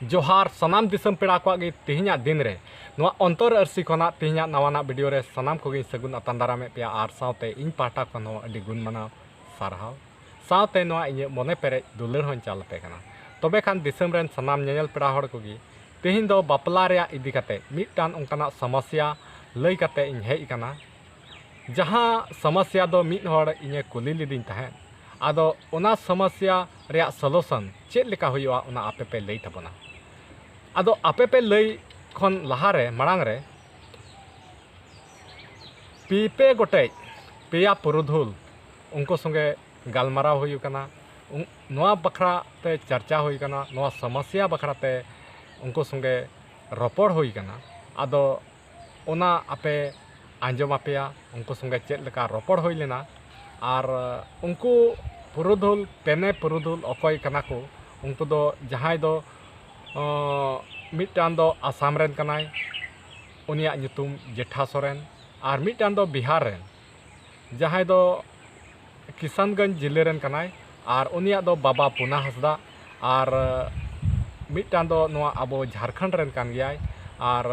जोहार सनाम दिसम पेड़ा को तेहना दिन रे नवा अंतर अरसी खना तेहना नवाना वीडियो रे सनाम को सगुन अतंदारामे पे और साथे इन पाटा खन अडी गुण माना सारहाव साथे नवा इnye मने पेरे दुलर हों चाल पे कना तबे खान दिसम रेन सनाम नेल पेड़ा हड़ को तेहन दो बापला रे इदी कते मिटान उनकाना समस्या लई कते इन हेज कना जहां समस्या दो मिट हड़ इnye कुली लिदिन तहे आदो उना समस्या रे सलूशन चेद लेका हुआ उना आपे पे लई तबना आदो आपे पे लई खन लहारे मांग रे पीपे गोटे पेया पुरुधुल उनको संगे गालमाराव हुई कना नोआ बखरा ते चर्चा हुई कना नोआ समस्या बखरा ते उनको संगे रपड़ हुई कना आदो उना आपे आंजम आपेया उनको संगे चेद लेका रपड़ हुई लेना और उनको पुरुधुल पेने पुरुधुल अकय कना को उनको दो जहां दो मिटान दो आसाम रेन कनाय उनिया ᱧᱩᱛᱩᱢ जेठा सोरेन और मिटान दो बिहार रेन जहां दो किशनगंज जिले रेन कनाय और उनिया दो बाबा पुना हंसदा और मिटान दो नोआ अबो झारखंड रेन कान गियाय और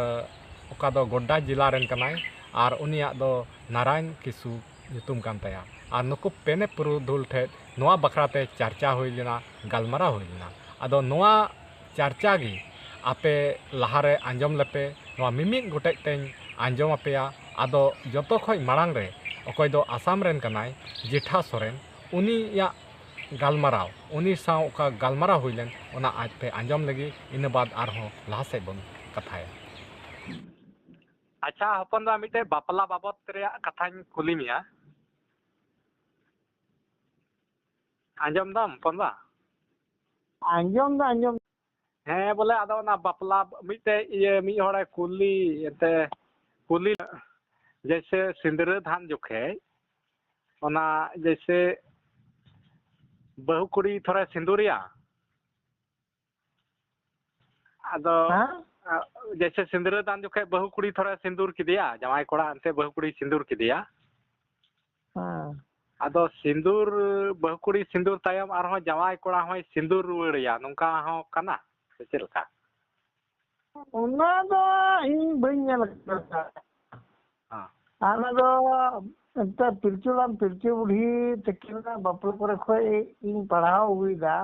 ओका दो गोड्डा जिला रेन कनाय और उनिया दो नारायण किसु ᱧᱩᱛᱩᱢ कान तया और नुकु पेने पुरुधुल ठे नोआ बखराते चर्चा हुई लेना गालमारा हुई लेना आदो नोआ चर्चा गी आपे लहारे आंजम लेपे नोआ मिमिक गोटेज तेन आंजम आपेया आदो जतो खय मांग रे अकय दो आसाम रेन कनाय जेठा सोरेन उनिया गालमाराव उनी साव ओका गालमाराव हुई लेन ओना आज पे आंजम लगी इन बाद आरहो लहा से बन कथाया। अच्छा हपन दा मिटे बापला बाबत रे कथाኝ कुली मिया आंजम दाम पंदा आंजम ᱦᱮᱸ ᱵᱚᱞᱮ ᱟᱫᱚ ᱚᱱᱟ ᱵᱟᱯᱞᱟ ᱢᱤᱫᱴᱮᱡ ᱤᱭᱟᱹ ᱢᱤᱫ ᱦᱚᱲᱮ कुली जैसे सिंदूर धान जोखे ओना जैसे बहु कुड़ी थोड़ा सिंदूरिया आदो जैसे सिंदूर दान जोखे बहु कुड़ी थोड़ा सिंदूर किदिया जमाई कोड़ा अंते बहु कुड़ी सिंदूर किदिया आदो सिंदूर बहु कुड़ी सिंदूर तायम आरहो जमाई कोड़ा होय सिंदूर रुवाड़िया नोंका हो कना चेद लका उना दो इन बइन नेल कदा आना दो एंता पिरचुलाम पिरचु बुढ़ी तकिना बापल करे खय इन पढ़ाव हुईदा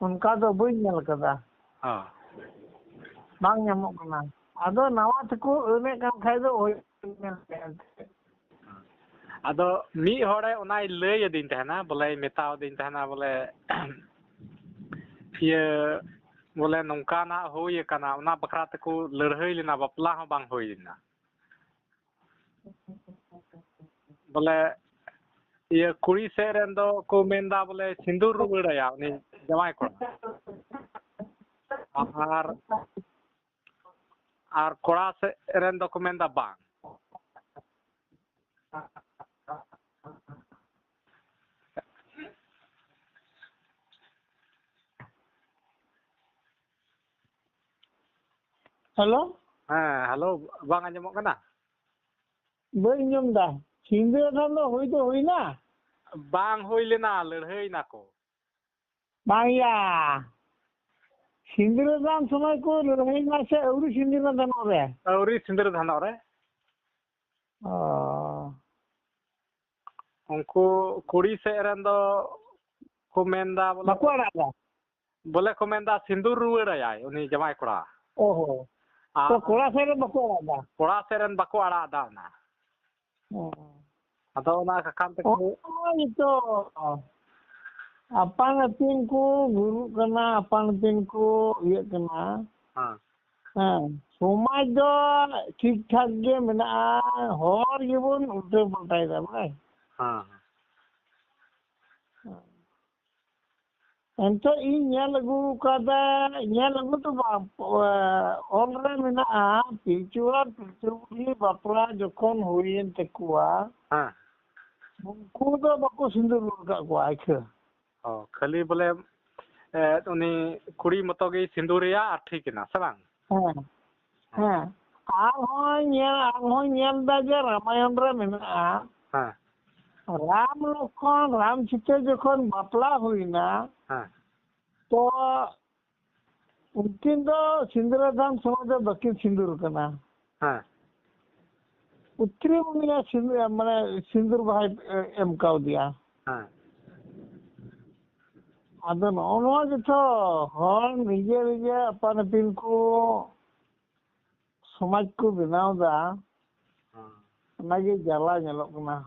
उनका दो बइन नेल कदा बांग ᱧᱟᱢᱚᱜ कना आदो नवा तको एने कान खाय दो ओय आदो मी होड़े ओनाय लय दिन तहना बोले मेताव दिन तहना बोले ये बोले नौका ना होय कना ओना बखरा तको लड़हई लेना बापला हो बांग होय लेना बोले ये कुड़ी से रेन दो को मेंदा बोले सिंदूर रुवाड़ाया उनी जमाई को और कोड़ा से रेन दो को मेंदा बांग हेलो हेलो बांग आंजमो कना बइन ᱧᱚᱢ दा सिंदूर धान दो होइना बांग होय लेना लड़हई ना को बांगया सिंदूर दान समय को लड़हई ना से औरी सिंदूर दान रे औरी सिंदूर धान रे उनको कुड़ी से रेन दो को मेंदा बोले बको आड़ा बोले को मेंदा सिंदूर रुवाड़ाया उनी जमाई कोड़ा ओहो तो कोड़ा से रे बको आड़ा कोड़ा से रेन बको आड़ा दाना अदो ना खान तक तो अपन अतिन को गुरु कना अपन अतिन को ये कना समाज दो ठीक ठाक गे मेना हर जीवन उल्टे पलटाय दा भाई एंतो इन नेल लगू कदा नेल लगू तो ऑल रे मेना पिचुआ पिचुली बापला जखन होयन तकुआ उनको तो बको सिंदूर का को आखे खाली बोले उनी कुड़ी मतो गे सिंदूरिया आ ठीक ना सबांग आर नेल दा जे रामायण रे मेना राम लखन राम सीता जखन बापला हुईना तो उनकिन दो सिंदूरदान समय दो बकिन सिंदूर करना हाँ उत्तरी मुनिया सिंदूर माने सिंदूर बहाय एम काव दिया हाँ आदो नौनवा जितो हर निजे निजे अपन अपिन को समाज को बनाव दा नागे जला नेलोक कना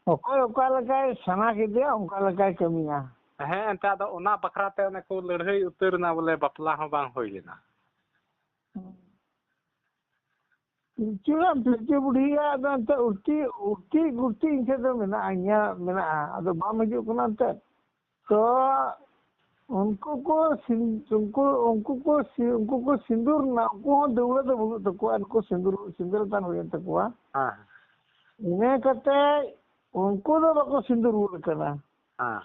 ओके ओका लगाय सना के दिया उनका लगाय कमिया हाँ एंते आदो ओना बखराते ओने को लड़ाई उतरना बोले बपला हो बांग होई लेना चुरा पिलचे बुढ़िया आदो अंत उल्टी उल्टी गुल्टी इनसे तो मेना आइया मेना आदो बाम हिजुक कना अंत तो उनको को सिंदूर ना उनको दौड़ा तो बहुत तको उनको सिंदूर तान हो तको हाँ इने कते उनको तो बको सिंदूर हुआ करना हाँ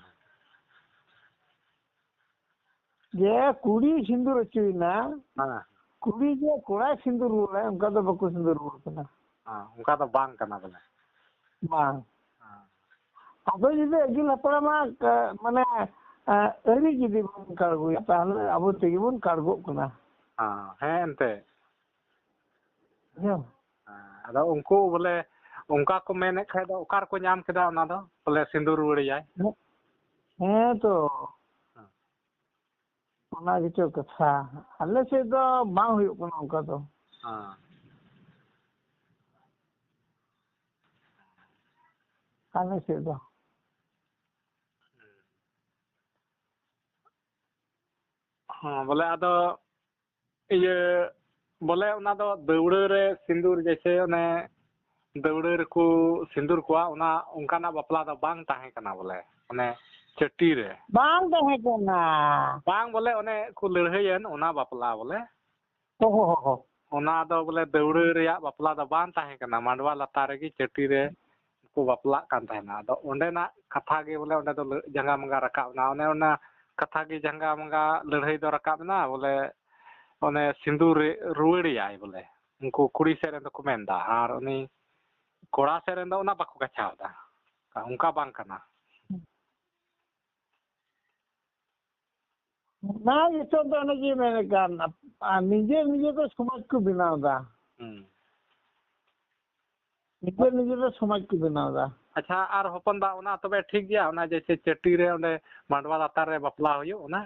जे कुड़ी सिंदूर अचुना हाँ कुड़ी जे कोड़ा सिंदूर हुआ उनका तो बको सिंदूर हुआ करना हाँ उनका तो बांग करना बोले बांग अब जुदे अगिल हपड़ामा माने अरी जुदि बन काड़गुया ताहले अब तेगी बन काड़गो कना हाँ हैं एंते या अदा उनको बोले उनका को मैंने खाय दो ओकार को नाम केदा ओना दो बोले सिंदूर उड़ जाए हैं तो ओना गिचो कथा अल्ले से तो बांग हुयो कना उनका तो हाँ अल्ले से तो हाँ बोले आदो ये बोले ओना दो दौड़े रे सिंदूर जैसे ओने दौड़े रे को सिंदूर को ओना उनका ना बपला दो बांग ताहे कना बोले ओने चट्टी रे बांग ताहे कना बांग बोले ओने को लड़ाईयन ओना बपला बोले हो ओना दो बोले दौड़े रेया बपला दो बांग ताहे कना मांडवा लतार रे की चट्टी रे को बपला कान ताहेना दो ओंडे ना कथा गे बोले ओंडे दो जंगा मंगा रकाब ना ओने कथा की जंगा मंगा लड़ाई दो रकाब ना बोले ओने सिंदूर रुवाड़ियाय बोले उनको कुड़ी सेरेन दो को मेंदा आर उनी कोड़ा सेरेन दो ओना बाको गछावदा उनका बांग कना ना ये तो नजी मैंने कहा निजे निजे तो समाज को बनावदा निजे निजे तो समाज को बनावदा अच्छा आर होपन बा ओना तबे ठीक गया ओना जैसे चट्टी रे ओंडे मांडवा लातार रे बपला होयो ओना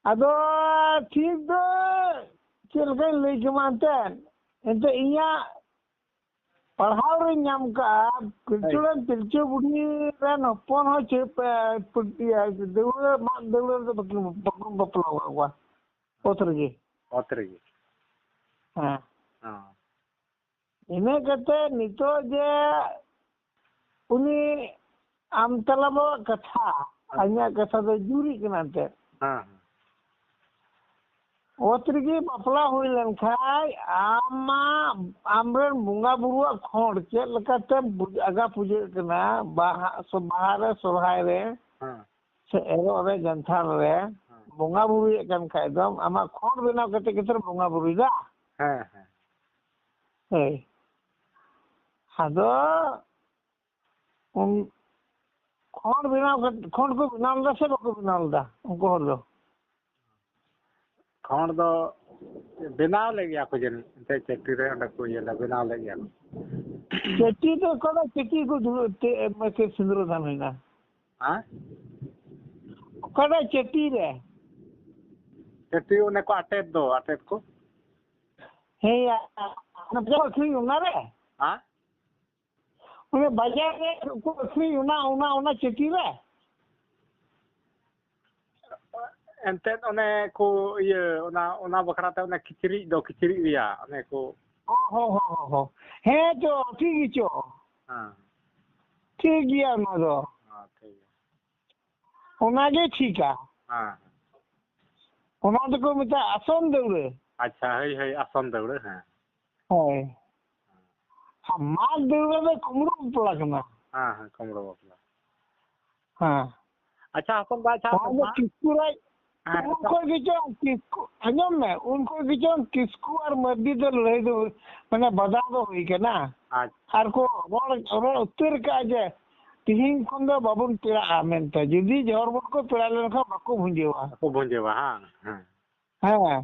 अदो ठीक दो चल गए ले मानते एंते इया पढ़ाव रे नाम का पिलचुड़न पिलचु बुढ़ी रन अपन हो चे पुटिया देउले तो बकम बपला हुआ ओतरगी हां हां इने कते नितो जे उनी आम तलाबो कथा अन्या कथा दो जुरी कनाते हां ओतरगी बपला हुई लनखाय आमा आमरन बुंगा बुरुआ खोंड चे लकाते आगा पूजे कना बाहर सोहाय रे हां से एरो रे जंथार रे बुंगा बुरुए कन खाय दम आमा खोंड बनाव कते केतर बुंगा बुरुदा हां हां हे आदो उन खोंड को बनाव दा से बको बनाव दा उनको हलो खोंड दो बनाव ले गया को जन ते चट्टी रे ओंडे को ये बनाव ले गया चट्टी तो कोदा चट्टी को मके सिंदूर दान होइना हां कोदा चट्टी रे चट्टी ओने को अटेट को हे या ना जो खी उना रे हां उने बाजार रे को खी उना चट्टी रे एंते ओने को ये ओना बखराते ओने खिचड़ी रिया ओने को हो हे तो ठीक छो हां ठीक गया ना दो हां ठीक है ओना गे ठीक है हां ओना तो को मिता आसन दौड़े अच्छा है आसन दौड़े हां है हम माग दौड़े में कुमरू पड़ा कना हां कुमरू बपला हां अच्छा अपन बात अच्छा किसको रे उनको किसको अंजम में उनको किसको और मर्दी तो लड़ाई दो मैंने बता दो हुई के ना और को और उत्तर का जे तिहिं खन दो बाबुन पेड़ा मेनते जुदी जहर बुट को पेड़ा लेनखा बाको भुंजेवा को भुंजेवा हाँ हाँ हाँ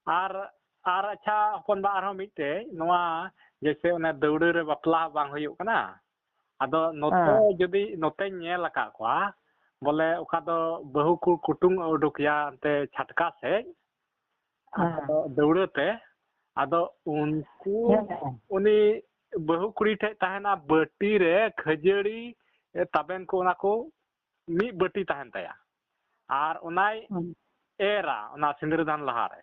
आर आर अच्छा हपन बा आरो मिटे नोआ जैसे उन्हें दौड़े रे बापला बांग हुयुक कना आदो नोते जुदी नोते नेल का कोआ बोले ओका दो बहु कु कुटुंग उडुकिया अंते छटका से आदो दौड़े ते आदो उनको उनी बहु कुड़ी ठे तहना बटी रे खजड़ी तबेन को उना को मी बटी तहन तया आर उनाय एरा उना सिंदरदान लहारे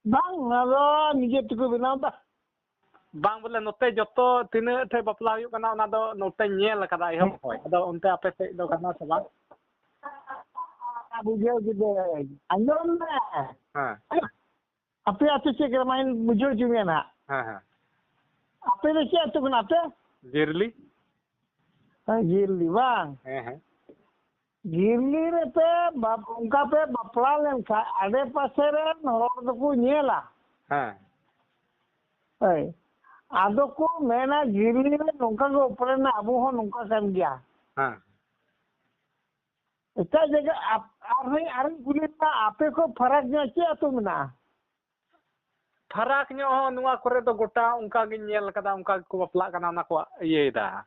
बांग नादो निजे तुको बनाव दा बांग बोले नोते जतो तिने ठे बपला हुयुक कना उना दो नोते नेल कदा इहम होय आदो उनते आपे से दो कना से बांग बुझे गिदे अंदर ना हां आपे आते से ग्रामीण बुझो जुमेना हां हां आपे दे से तो कना आपे जिरली गिरली बांग हां गिरली रे पे बाप उनका पे बपला लेन का आडे पासे रे हर दो को नेला हां ए आदो को मेना गिरली रे नोंका को ऊपर ना अबो हो नोंका कान गया हां इतना जगह आप आर गुलिना आपे को फरक जो चे तो मना फराक ᱧᱚᱜ ᱦᱚᱸ ᱱᱚᱣᱟ ᱠᱚᱨᱮ ᱫᱚ ᱜᱚᱴᱟ ᱚᱱᱠᱟ ᱜᱤᱧ ᱧᱮᱞ ᱠᱟᱫᱟ ᱚᱱᱠᱟ ᱜᱮᱠᱚ ᱵᱟᱯᱞᱟᱜ ᱠᱟᱱᱟ ᱚᱱᱟ ᱠᱚ ᱤᱭᱟᱹᱭᱮᱫᱟ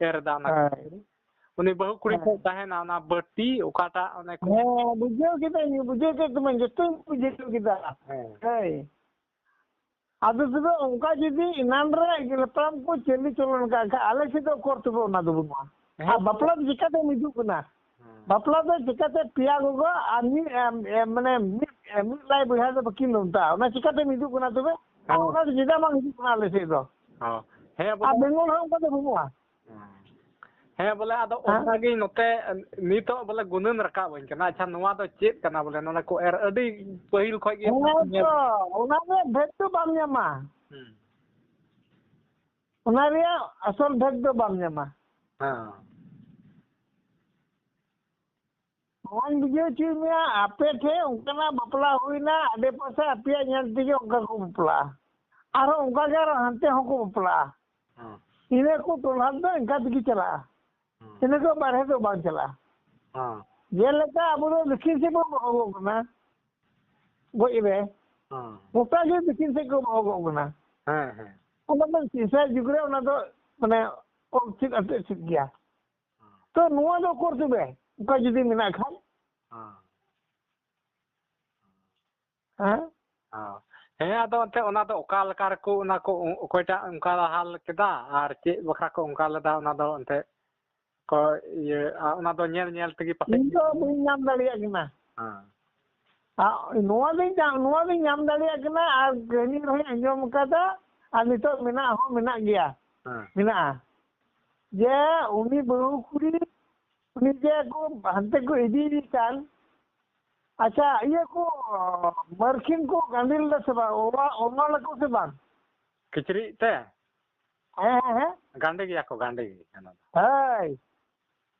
ᱮᱨᱫᱟ ᱚᱱᱟ उनी बहु कुड़ी को तहना ना बट्टी ओकाटा ओने को बुझो के तुम जतो बुझो किदा है आदो तो उनका जदी इनान रे गलपराम को चली चलन का आले से तो करतबो ना दो आ बपला जिकाते मिजु कुना बपला तो जिकाते पिया गो आनी माने मिट लाई बुझा दो बकिन नोंता ना जिकाते मिजु कुना तबे ओका जिदा मा मिजु कुना आले से दो हां हे आ बेंगोल हम को बुआ ᱦᱮᱸ ᱵᱚᱞᱮ ᱟᱫᱚ ᱚᱱᱟᱜᱮ ᱱᱚᱛᱮ ᱱᱤᱛᱚᱜ ᱵᱚᱞᱮ ᱜᱩᱱᱟᱹᱱ ᱨᱟᱠᱟᱵ ᱟᱹᱧ ᱠᱟᱱᱟ ᱟᱪᱪᱷᱟ ᱱᱚᱣᱟ ᱫᱚ ᱪᱮᱫ ᱠᱟᱱᱟ ᱵᱚᱞᱮ ᱱᱚᱰᱮ ᱠᱚ ᱮᱨ ᱟᱹᱰᱤ ᱯᱟᱹᱦᱤᱞ ᱠᱷᱚᱡ ᱜᱮ ᱚᱱᱟ ᱫᱚ ᱵᱷᱮᱫ ᱫᱚ ᱵᱟᱢ ᱧᱟᱢᱟ ᱚᱱᱟ ᱨᱮᱭᱟᱜ ᱟᱥᱚᱞ ᱵᱷᱮᱫ ᱫᱚ ᱵᱟᱢ ᱧᱟᱢᱟ ᱦᱮᱸ ᱱᱚᱣᱟᱧ ᱵᱩᱡᱷᱟᱹᱣ ᱦᱚᱪᱚᱭ ᱢᱮᱭᱟ ᱟᱯᱮ ᱴᱷᱮᱱ ᱚᱱᱠᱟᱱᱟᱜ ᱵᱟᱯᱞᱟ ᱦᱩᱭᱱᱟ ᱟᱰᱮ ᱯᱟᱥᱮ ᱟᱯᱮᱭᱟᱜ ᱧᱮᱞ ᱛᱮᱜᱮ ᱚᱱᱠᱟ ᱠᱚ ᱵᱟᱯᱞᱟᱜᱼᱟ ᱟᱨᱦᱚᱸ ᱚᱱᱠᱟᱜᱮ ᱟᱨᱦᱚᱸ ᱦᱟᱱᱛᱮ ᱦᱚᱸᱠᱚ ᱵᱟᱯᱞᱟᱜᱼᱟ ᱤᱱᱟᱹ ᱠᱚ ᱴᱚᱞᱟ ᱫᱚ ᱤᱱᱠᱟ ᱛᱮᱜᱮ ᱪᱟᱞᱟᱜᱼᱟ ᱤᱱᱟᱹ ᱠᱚ ᱵᱟᱨᱦᱮ ᱫᱚ ᱵᱟᱝ ᱪᱟᱞᱟᱜᱼᱟ ᱡᱮᱞᱮᱠᱟ ᱟᱵᱚ ᱫᱚ ᱫᱚᱠᱷᱤᱱ ᱥᱮᱫ ᱵᱚᱱ ᱵᱚᱦᱚᱜᱚᱜ ᱠᱟᱱᱟ ᱜᱚᱡ ᱨᱮ ᱜᱚᱴᱟ ᱜᱮ ᱫᱚᱠᱷᱤᱱ ᱥᱮᱫ ᱠᱚ ᱵᱚᱦᱚᱜᱚᱜ ᱠᱟᱱᱟ ᱚᱱᱟ ᱫᱚ ᱥᱤᱥᱟᱹ ᱡᱩᱜᱽ ᱨᱮ ᱚᱱᱟ ᱫᱚ ᱢᱟᱱᱮ ᱚᱞ ᱪᱮᱫ ᱟᱛᱮᱫ ᱪᱮᱫ ᱜᱮᱭᱟ ᱛᱚ ᱱᱚᱣᱟ ᱫᱚ ᱚᱠᱚᱨ ᱛᱚᱵᱮ ᱚᱱᱠᱟ ᱡᱩᱫᱤ ᱢᱮᱱᱟᱜ ᱠᱷᱟᱱ ᱦᱮᱸ ᱟᱫᱚ ᱮᱱᱛᱮ ᱚᱱᱟ ᱫᱚ ᱚᱠᱟ ᱞᱮᱠᱟ ᱨᱮᱠᱚ ᱚᱱᱟ ᱠᱚ ᱚᱠᱚᱭᱴᱟᱜ ᱚᱱᱠᱟ ᱦᱟᱞ ᱠᱮᱫᱟ ᱟᱨ ᱪᱮᱫ ᱵᱟᱠᱷᱨᱟ ᱠᱚ ᱚᱱᱠᱟ ᱞᱮᱫᱟ ᱚᱱᱟ ᱫᱚ ᱮᱱᱛᱮ ᱠᱚ ᱤᱭᱟᱹ ᱚᱱᱟ ᱫᱚ ᱧᱮᱞ ᱧᱮᱞ ᱛᱮᱜᱮ ᱯᱟᱥᱮᱡ ᱤᱧ ᱫᱚ ᱵᱟᱹᱧ ᱧᱟᱢ ᱫᱟᱲᱮᱭᱟᱜ ᱠᱟᱱᱟ ᱱᱚᱣᱟ ᱫᱚᱧ ᱧᱟᱢ ᱫᱟᱲᱮᱭᱟᱜ ᱠᱟᱱᱟ ᱟᱨ ᱠᱟᱹᱦᱱᱤ ᱨᱮᱦᱚᱸᱧ ᱟᱸᱡᱚᱢ ᱟᱠᱟᱫᱟ ᱟᱨ ᱱᱤᱛᱚᱜ ᱢᱮᱱᱟᱜ ᱦᱚᱸ ᱢᱮᱱᱟᱜ ᱜᱮᱭᱟ ᱢᱮᱱᱟᱜᱼᱟ ᱡᱮ ᱩᱱᱤ ᱵᱟᱹᱦᱩ ᱠᱩᱲᱤ उन्हीं जे को हंते को इदी काल अच्छा ये को मरखिन को गांडिल द सेबा ओना लको से बांग किचरी ते हैं गांडे गया को गांडे गया हाय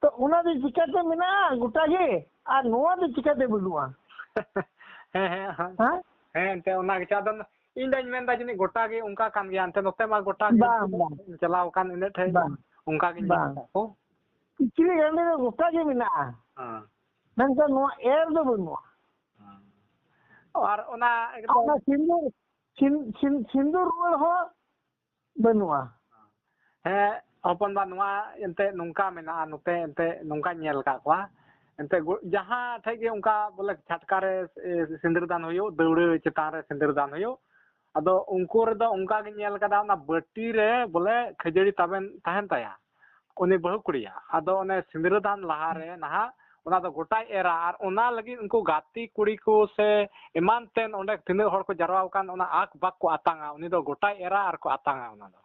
तो उना दे चिकाते मिना गुटा गे आ नोआ दे चिकाते बुलुआ हैं ते उना के चादन इन दाई मेंदा जनी गोटा गे उनका कान गया अंते नोते मा गोटा गे चलाव कान इने थे उनका गे को किचरी गांडे दे गुटा गे मिना नंका नोआ एर दो बुनुआ और ओना एकदम सिंदूर रुवाल हो बनुआ है अपन बा नोआ एंते नोंका मेना नोते एंते नोंका नेल का कोआ एंते जहां थे गे उनका बोले छटका रे सिंदूरदान होयो दौड़े चेतान रे सिंदूरदान होयो अदो उनको रे दो उनका गे नेल कदा ना बट्टी रे बोले खजड़ी तबेन तहन ताया उनी बहु कुड़िया अदो ओने सिंदूरदान लहा रे नहा ओना दो गोटाय एरा और ओना लगी उनको गाती कुड़ी को से ईमान तेन ओंडे तिने हर को जरवाव कान ओना आक बाक को आतांगा उनी दो गोटाय एरा और को आतांगा ओना दो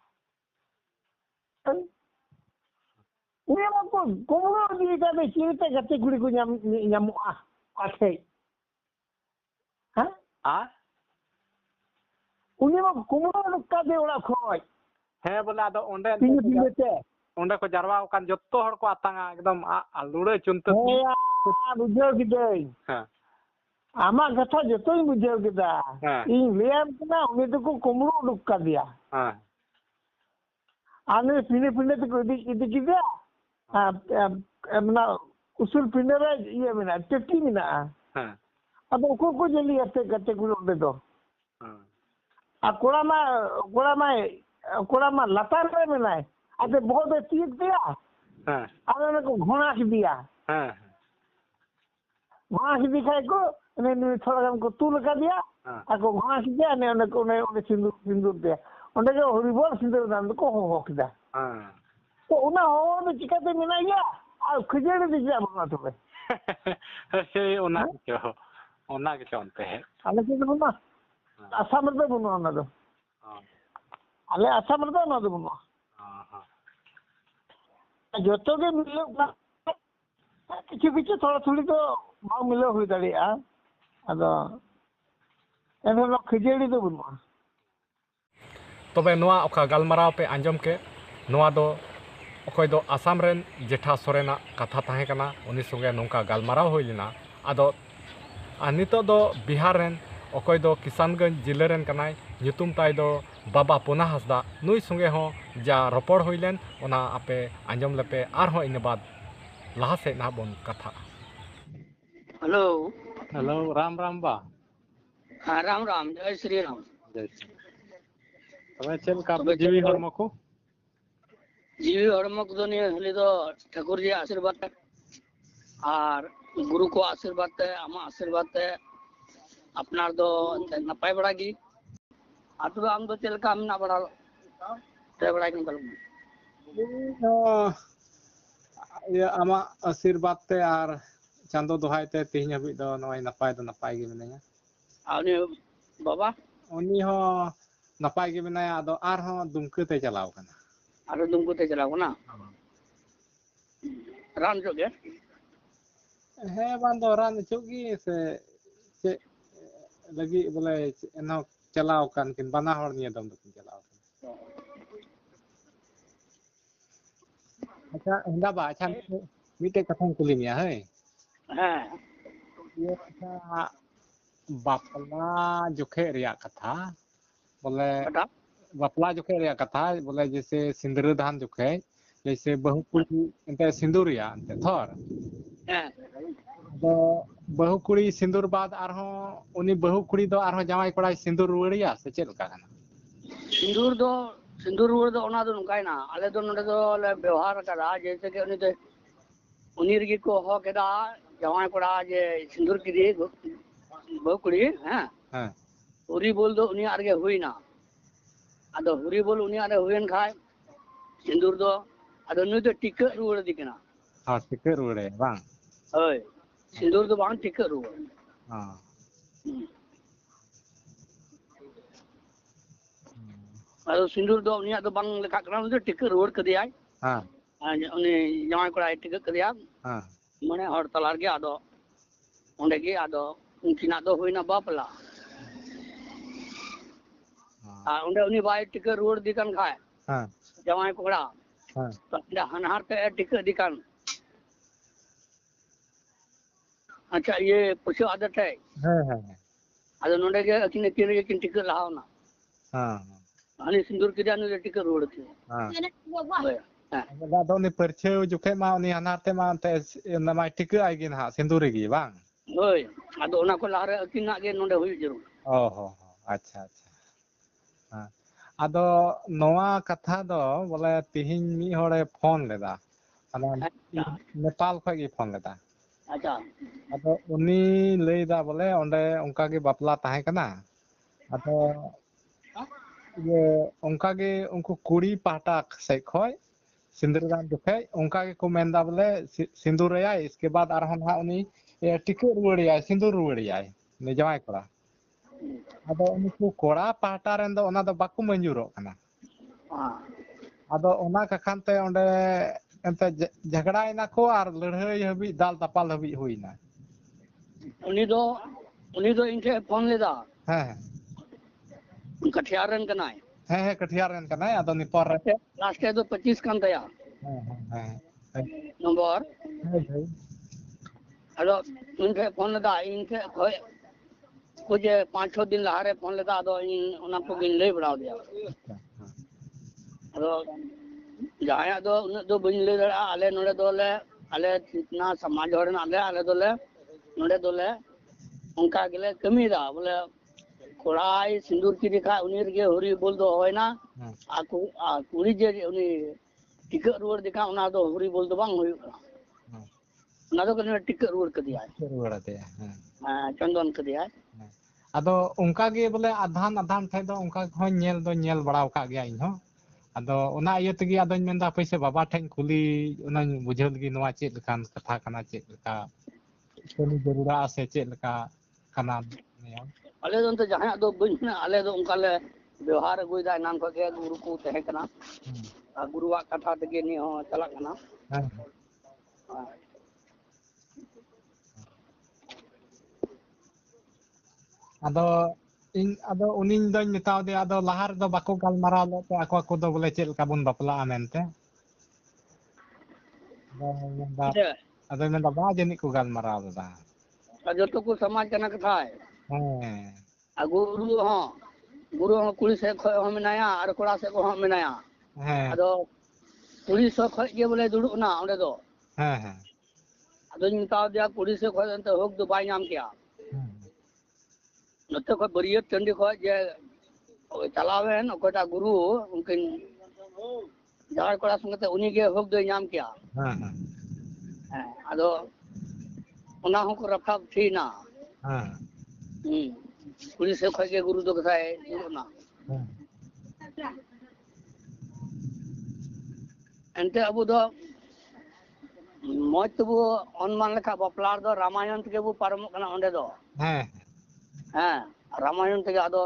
उनी मा को कोमरो दी का बे चिते गाती कुड़ी को ᱧᱟᱢ आथे हां उनी मा कोमरो का दे ओड़ा खोय हे बोला दो ओंडे तिने ओंडे को जरवाव कान जत्तो हर को आतांगा एकदम आलुड़े चुनते बुझाव किदई हां आमा कथा जतोई बुझाव किदा इन लेम कना उनी तो को कोमरो दुक का दिया हां ᱟᱨ ᱯᱤᱸᱰᱟᱹ ᱯᱤᱸᱰᱟᱹ ᱛᱮᱠᱚ ᱤᱫᱤ ᱠᱮᱫᱮᱭᱟ ᱢᱟᱱᱮ ᱩᱥᱩᱞ ᱯᱤᱸᱰᱟᱹ ᱨᱮ ᱤᱭᱟᱹ ᱢᱮᱱᱟᱜᱼᱟ ᱪᱟᱹᱴᱤ ᱢᱮᱱᱟᱜᱼᱟ ᱟᱫᱚ ᱚᱠᱚᱭ ᱠᱚ ᱡᱮᱞᱤ ᱜᱟᱛᱮ ᱠᱚ ᱚᱸᱰᱮ ᱫᱚ ᱟᱨ ᱠᱚᱲᱟ ᱢᱟ ᱞᱟᱛᱟᱨ ᱨᱮ ᱢᱮᱱᱟᱭ ᱟᱫᱚ ᱵᱚᱦᱚᱜ ᱫᱚ ᱛᱤᱭᱳᱜ ᱛᱟᱭᱟ ᱟᱫᱚ ᱚᱱᱟ ᱠᱚ ᱜᱷᱚᱲᱟ ᱠᱮᱫᱮᱭᱟ घोड़ा खींची खाए को थोड़ा गान को तू लगा दिया आको घोड़ा खींचा ने उन्हें सिंदूर सिंदूर दिया उन्हें जो हरिबोल सिंदूर दान को हो किदा तो उन्हें हो ने चिकाते मिना गया और खिजेड़े दिया बना तो से ओना के चलते है आले के बना आसाम रे बना ना दो आले आसाम रे ना दो बना जोतो के मिले किसी किसी थोड़ा थोड़ी तो मां मिले हुई दाड़िया अदो एनो खिजेड़ी दो बनुआ तबे नोआ ओका गालमाराव पे आंजम के नोआ दो अखय दो आसाम रेन जेठा सोरेना कथा ताहे कना उनी संगे नोंका गालमाराव होई लेना आदो आ नितो दो बिहार रेन अखय दो किसानगंज जिले रेन कनाय nyutum tay do Baba Puna Hasda नुई संगे हो जा रपड़ होई लेन ओना आपे आंजम लेपे आर हो इन बाद लहा से ना बोन कथा हेलो हेलो राम राम बा हाँ राम राम जय श्री राम जय श्री तबे चल का जीवी हरमो को दो ने हले दो ठाकुर जी आशीर्वाद और गुरु को आशीर्वाद है आमा आशीर्वाद है अपनार दो नपाय बड़ा गी आतो आम दो चल का ना बड़ा ते बड़ा के गल ये आमा आशीर्वाद ते आर चांदो दोहाय ते तिहिन हबि दो नय नपाय गे मिनाया आने बाबा उनी हो नपाय गे मिनाया आदो आर हो दुमके ते चलाव कना आरो दुमको ते चलाव ना रान जो गे हे बांदो रान चुगी से से लगी बोले एनो चलाव कान किन बना हर निया दम दो चलाव अच्छा हिंदा बा अच्छा मिटे कथन कुली मिया है हां ये अच्छा बापला जोखे रिया कथा बोले बापला जोखे रिया कथा बोले जैसे सिंदूर दान जोखे जैसे बहु कुड़ी एंते सिंदूर रिया एंते थोर तो बहु कुड़ी सिंदूर बाद आरहो उनी बहु कुड़ी दो आरहो जामाई कोड़ा सिंदूर रुवड़िया से चेल का कना सिंदूर रुवड़ दो ओना दो नुकायना आले दो नडे दो ले व्यवहार करा जैसे कि उनी ते उनी रगी को हो केदा जामाई कोड़ा जे सिंदूर की दे बहु कुड़ी हां हां उरी बोल दो उनी आरगे हुईना आदो हुरी बोल उनी आरे हुएन खाय सिंदूर दो आदो नुई तो टिका रुवड़ दिकना हां टिका रुवड़े बांग ओय सिंदूर दो बांग टिका रुवड़ हां आदो सिंदूर दो उनी आदो बांग लेखा कना उनी टिका रुवड़ कदियाय हां उनी जामाई कोड़ा टिका कदिया हां मने हर तलार गे आदो ओंडे गे आदो उनकिना दो हुईना बापला ओंडे उनी बाय टिका रुवड़ दिकन खाय हां जामाई कोड़ा हां तो हनहार पे टिका दिकन अच्छा ये पुछो आदत है हां आदो नोंडे गे अकिन रे किन टिका लावना हां अनि सिंदूर किदा नु टिका रुवड़ के हां दादो ने परछे जोखे मा उनी अनाते मा ते नमा टिका आइगिन हा सिंदूर गी बांग ओय आदो ओना को लारे अकिन गे नोंडे हुई जरूर ओहो अच्छा अच्छा हां आदो नोवा कथा दो बोले तिहिन मी होड़े फोन लेदा अना नेपाल खय गे फोन लेदा अच्छा आदो उनी लेदा बोले ओंडे उनका गे बापला ताहे कना आदो ये उनका गे उनको कुड़ी पाटा से खय सिंदूर दान जोखे उनका गे को मेंदा बोले सिंदूर रेया इसके बाद आरहन हा उनी टिके रुवड़िया सिंदूर रुवड़िया ने जमाई कोड़ा आदो उनको कोड़ा पाटा रेन दो ओना दो बाकु मंजूरो कना आदो ओना कखानते ओंडे एंते झगड़ाइना को आर लड़हई हबी दाल तपाल हबी हुईना उनी दो इनके फोन लेदा हां कठियार रन कनाय हां कठियार रेन कनाय आदो नि पर लास्ट दो 25 कान तया हां नंबर हां हेलो इनके फोन लेदा इनके कुछ 5-6 दिन लहारे फोन लेदा आदो इन ओना को गिन ले बड़ा दिया आदो जहाँ दो उन्हें दो बन ले रहा आले नोड़े दोले आले इतना समाज होरे ना आले दोले नोड़े दोले उनका गले कमी दा बोले कोड़ाई सिंदूर की दिखा उन्हीं के होरी बोल दो होए ना आकु कुड़ी जे उन्हीं टिकट रोड दिखा उन्हें दो होरी बोल दो बांग हुई ना तो कहीं टिकट रोड कर दिया है चंदन कर दिया है अदो उनका गे बोले आधान आधान थे दो उनका हो नेल बड़ाव का गया इन हो अदो उना इये तगी अदो मेंदा पैसे बाबा ठेन खुली उना बुझल गी नवा चेत लखान कथा कना चेत लका कोनी जरूरा से चेत लका कना अले दो तो जहाँ दो बन अले दो उनका ले व्यवहार गुई दा नाम को के गुरु को तहे कना गुरुवा कथा तगे नी हो चला कना अदो इन अदो उनिन दोन मेताव दे अदो लहार दो बाको गालमाराव ले ते आको को दो बोले चेल का बुन बापला मेनते अदो मेंदा बा जनी को गालमाराव दा जो तो को समाज कना कथा है गुरु हो कुड़ी से खो हो मिनाया और कोड़ा से को हो मिनाया अदो कुड़ी से खो ये बोले दुडु ना ओंडे दो अदो निताव दिया कुड़ी से खो तो होक दो बाय नाम किया नते को बरियत चंडी को जे चलावेन ओकोटा गुरु उनकिन जहां कोड़ा संगते उनी के होक दो नाम किया अदो उना हो को रखा थी ना कुड़ी से खो के गुरु दो कथा है दुडु ना एंते अबु दो मौत बो अनुमान लेखा बपलार दो रामायण के बो पारम कना ओंडे दो रामायण तक आदो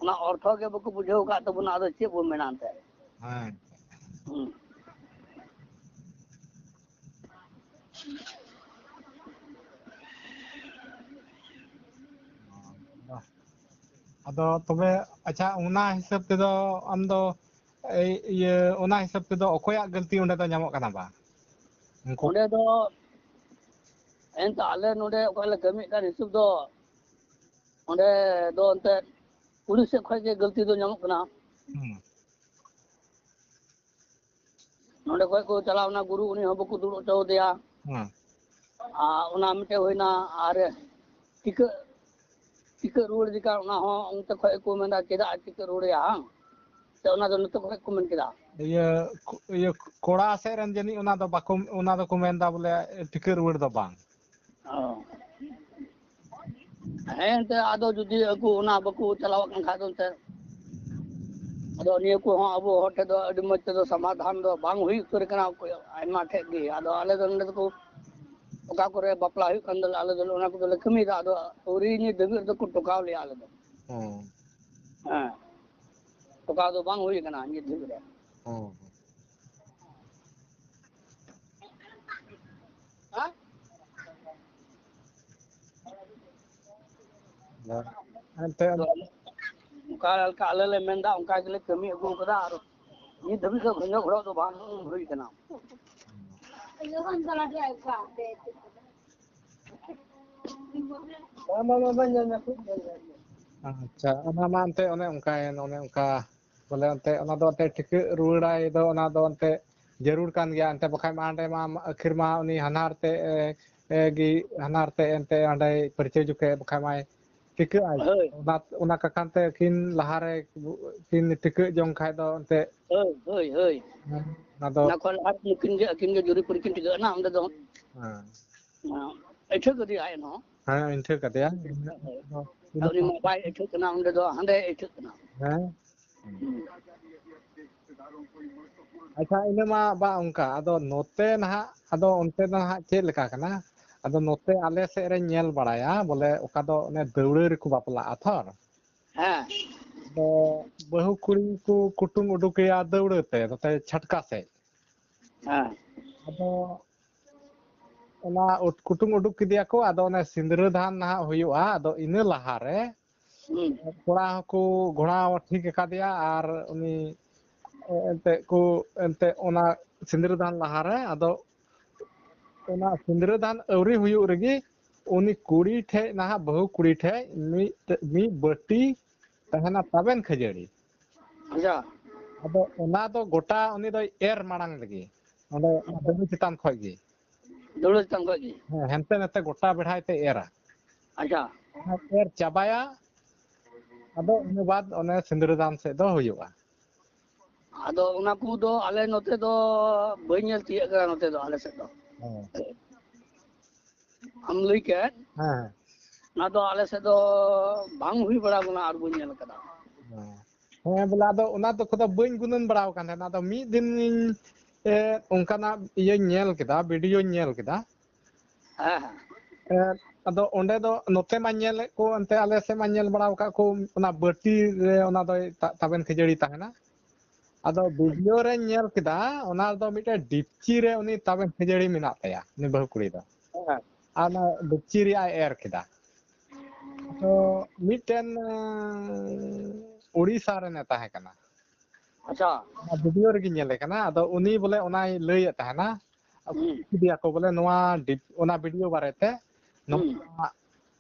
उना अर्थ के बको बुझाव का तो बुना आदो चे बो मेनानते अदो तबे अच्छा उना हिसाब ते दो आम दो ये उना हिसाब ते दो ओकोया गलती ओंडे दो नामो कना बा ओंडे दो एंत आले नोडे ओकले कमी का हिसाब दो ओंडे दो अंते पुलिस से खय के गलती दो नामो कना नोडे खय को चलावना गुरु उनी हो बको दुडो चो दिया उना मिटे होइना आरे टिका रोड दिका उना हो उनते खय को मेंदा केदा टिका रोड या ते उना दो नते खय को मेन केदा ये कोड़ा से रन जनी उना दो बाको उना दो को मेंदा बोले टिका रोड दो बांग एंते आदो जुदी को उना बको चलाव कन खा दोनते आदो निय को हो अबो होटे दो अडी मच दो समाधान दो बांग हुई कर कना को आइमा ठे गी आदो आले दो नंदे को ओका करे बपला हुई कंदल आले दो उना को दो कमी दा दो ओरी नि दबिर दो को टोकाव ले आले दो टोका दो बांग हुई कना नि दबिर अंते काल काले ले मेंदा उनका के कमी अगु कदा और नि दबि से घनो घड़ो तो बांग हुई कना अच्छा ओना मा अंते ओने उनका बोले अंते ओना दो अंते ठीक रुड़ाई दो ओना दो अंते जरूर कान गया अंते बखाय मा अंडे मा आखिर मा उनी हनारते गी हनारते अंते अंडे परिचय जुके बखाय मा ठीक आई ओना काकांते किन लहारे किन ठीक जों खाय दो अंते होय ना दो ना कोन हाथ किन के जुरी परिकिन ठीक ना अंदे दो एठो कदी आय नो इंठे कदया अनी मोबाइल एठो कना अंदे दो हंदे एठो कना अच्छा इने मा बा उनका अदो नोते ना अदो उनते ना चेल लका कना अदो नोते आले से रे नेल बड़ाया बोले ओका दो ने दौड़े रे को बापला अथर तो बहु कुड़ी को कुटुम उडुकया दौड़ते ते छटका से अदो ओना कुटुम उडुक किदिया को अदो ने सिंदूर धान ना हुयुआ अदो इने लहारे कोड़ा को घोड़ा ठीक कादिया आर उनी एंते ओना सिंदूर धान लहारे अदो ओना सिंदूर धान अवरी हुयु रगी उनी कुड़ी ठे ना बहु कुड़ी ठे मी बटी तहना तबेन खजड़ी अच्छा ᱟᱫᱚ ᱚᱱᱟ ᱫᱚ ᱜᱚᱴᱟ ᱩᱱᱤ ᱫᱚᱭ ᱮᱨ ᱢᱟᱲᱟᱝ ᱞᱮᱜᱮ ᱚᱸᱰᱮ ᱫᱟᱹᱵᱤ ᱪᱮᱛᱟᱱ ᱠᱷᱚᱡ ᱜᱮ ᱫᱟᱹᱣᱲᱟᱹ ᱪᱮᱛᱟᱱ ᱠᱷᱚᱡ ᱜᱮ ᱦᱮᱸ ᱦᱟᱱᱛᱮ ᱱᱟᱛᱮ ᱜᱚᱴᱟ ᱵᱮᱲᱦᱟᱭ ᱛᱮ ᱮᱨᱟ ᱟᱪᱪᱷᱟ ᱚᱱᱟ ᱮᱨ ᱪᱟᱵᱟᱭᱟ ᱟᱫᱚ ᱤᱱᱟᱹ ᱵᱟᱫ ᱚᱱᱮ ᱥᱤᱸᱫᱽᱨᱟᱹᱫᱟᱱ ᱥᱮᱫ ᱫᱚ ᱦᱩᱭᱩᱜᱼᱟ ᱟᱫᱚ ᱚᱱᱟ ᱠᱚᱫᱚ ᱟᱞᱮ ᱱᱚᱛᱮ ᱫᱚ ᱵᱟᱹᱧ ᱧᱮᱞ ᱛᱤᱭᱟᱹᱜ ᱠᱟᱫᱟ ᱱᱚᱛᱮ ᱫᱚ ᱟᱞᱮ ᱥᱮᱫ ᱫᱚ ᱦᱮᱸ ᱟᱢ ᱞᱟᱹᱭ ᱠᱮᱫ ᱦᱮᱸ ᱚᱱᱟ ᱫᱚ ᱟᱞᱮ ᱥᱮᱫ ᱫᱚ ᱵᱟᱝ ᱦᱩᱭ ᱵᱟᱲᱟ ᱟᱠᱟᱱᱟ ᱟᱨ ᱵᱟᱹᱧ ᱧᱮᱞ ᱟᱠᱟᱫᱟ ᱦᱮᱸ ᱵᱚᱞᱮ ᱟᱫᱚ ᱚᱱᱟ ᱫᱚ ᱠᱚᱫᱚ ᱵᱟᱹᱧ ᱜᱩᱱᱟᱹᱱ ᱵᱟᱲᱟᱣ ᱠᱟᱱ ᱛᱟᱦᱮᱱᱟ ᱟᱫᱚ ᱢᱤᱫ ᱫᱤᱱᱤᱧ ᱚᱱᱠᱟᱱᱟᱜ ᱤᱭᱟᱹᱧ ᱧᱮᱞ ᱠᱮᱫᱟ ᱵᱷᱤᱰᱤᱭᱳᱧ ᱧᱮᱞ ᱠᱮᱫᱟ ᱦᱮᱸ ᱦᱮᱸ ᱟᱫᱚ ᱚᱸᱰᱮ ᱫᱚ ᱱᱚᱛᱮ ᱢᱟᱧ ᱧᱮᱞᱮᱫ ᱠᱚ ᱮᱱᱛᱮ ᱟᱞᱮ ᱥᱮᱫ ᱢᱟᱧ ᱧᱮᱞ ᱵᱟᱲᱟ ᱟᱠᱟᱫ ᱠᱚ ᱚᱱᱟ ᱵᱟᱹᱴᱤ ᱨᱮ ᱚᱱᱟ ᱫᱚᱭ ᱛᱟᱵᱮᱱ ᱠᱷᱟᱹᱡᱟᱹᱲᱤ ᱛᱟᱦᱮᱱᱟ ᱟᱫᱚ ᱵᱷᱤᱰᱤᱭᱳ ᱨᱮᱧ ᱧᱮᱞ ᱠᱮᱫᱟ ᱚᱱᱟ ᱨᱮᱫᱚ ᱢᱤᱫᱴᱮᱡ ᱰᱤᱯᱪᱤ ᱨᱮ ᱩᱱᱤ ᱛᱟᱵᱮᱱ ᱠᱷᱟᱹᱡᱟᱹᱲᱤ ᱢᱮᱱᱟᱜ ᱛᱟᱭᱟ ᱩᱱᱤ ᱵᱟᱹᱦᱩ ᱠᱩᱲᱤ ᱫᱚ ᱦᱮᱸ ᱟᱨ ᱚᱱᱟ ᱰᱤᱯᱪᱤ ᱨᱮᱭᱟᱜ ᱮ ᱮᱨ ᱠᱮᱫᱟ ᱟᱫᱚ ᱢᱤᱫᱴᱮᱱ ᱩᱲᱤᱥᱥᱟ ᱨᱮᱱᱮ ᱛᱟᱦᱮᱸ ᱠᱟᱱᱟ ᱟᱪᱪᱷᱟ ᱚᱱᱟ ᱵᱷᱤᱰᱤᱭᱳ ᱨᱮᱜᱮᱧ ᱧᱮᱞᱮ ᱠᱟᱱᱟ ᱟᱫᱚ ᱩᱱᱤ ᱵᱚᱞᱮ ᱚᱱᱟᱭ ᱞᱟᱹᱭᱮᱫ ᱛᱟᱦᱮᱱᱟ ᱦᱩᱸ ᱠᱮᱫᱮᱭᱟᱠᱚ ᱵᱚᱞᱮ ᱱᱚᱣᱟ ᱚᱱᱟ ᱵᱷᱤᱰᱤᱭᱳ ᱵᱟᱨᱮᱛᱮ ᱦᱩᱸ ᱱᱚᱣᱟ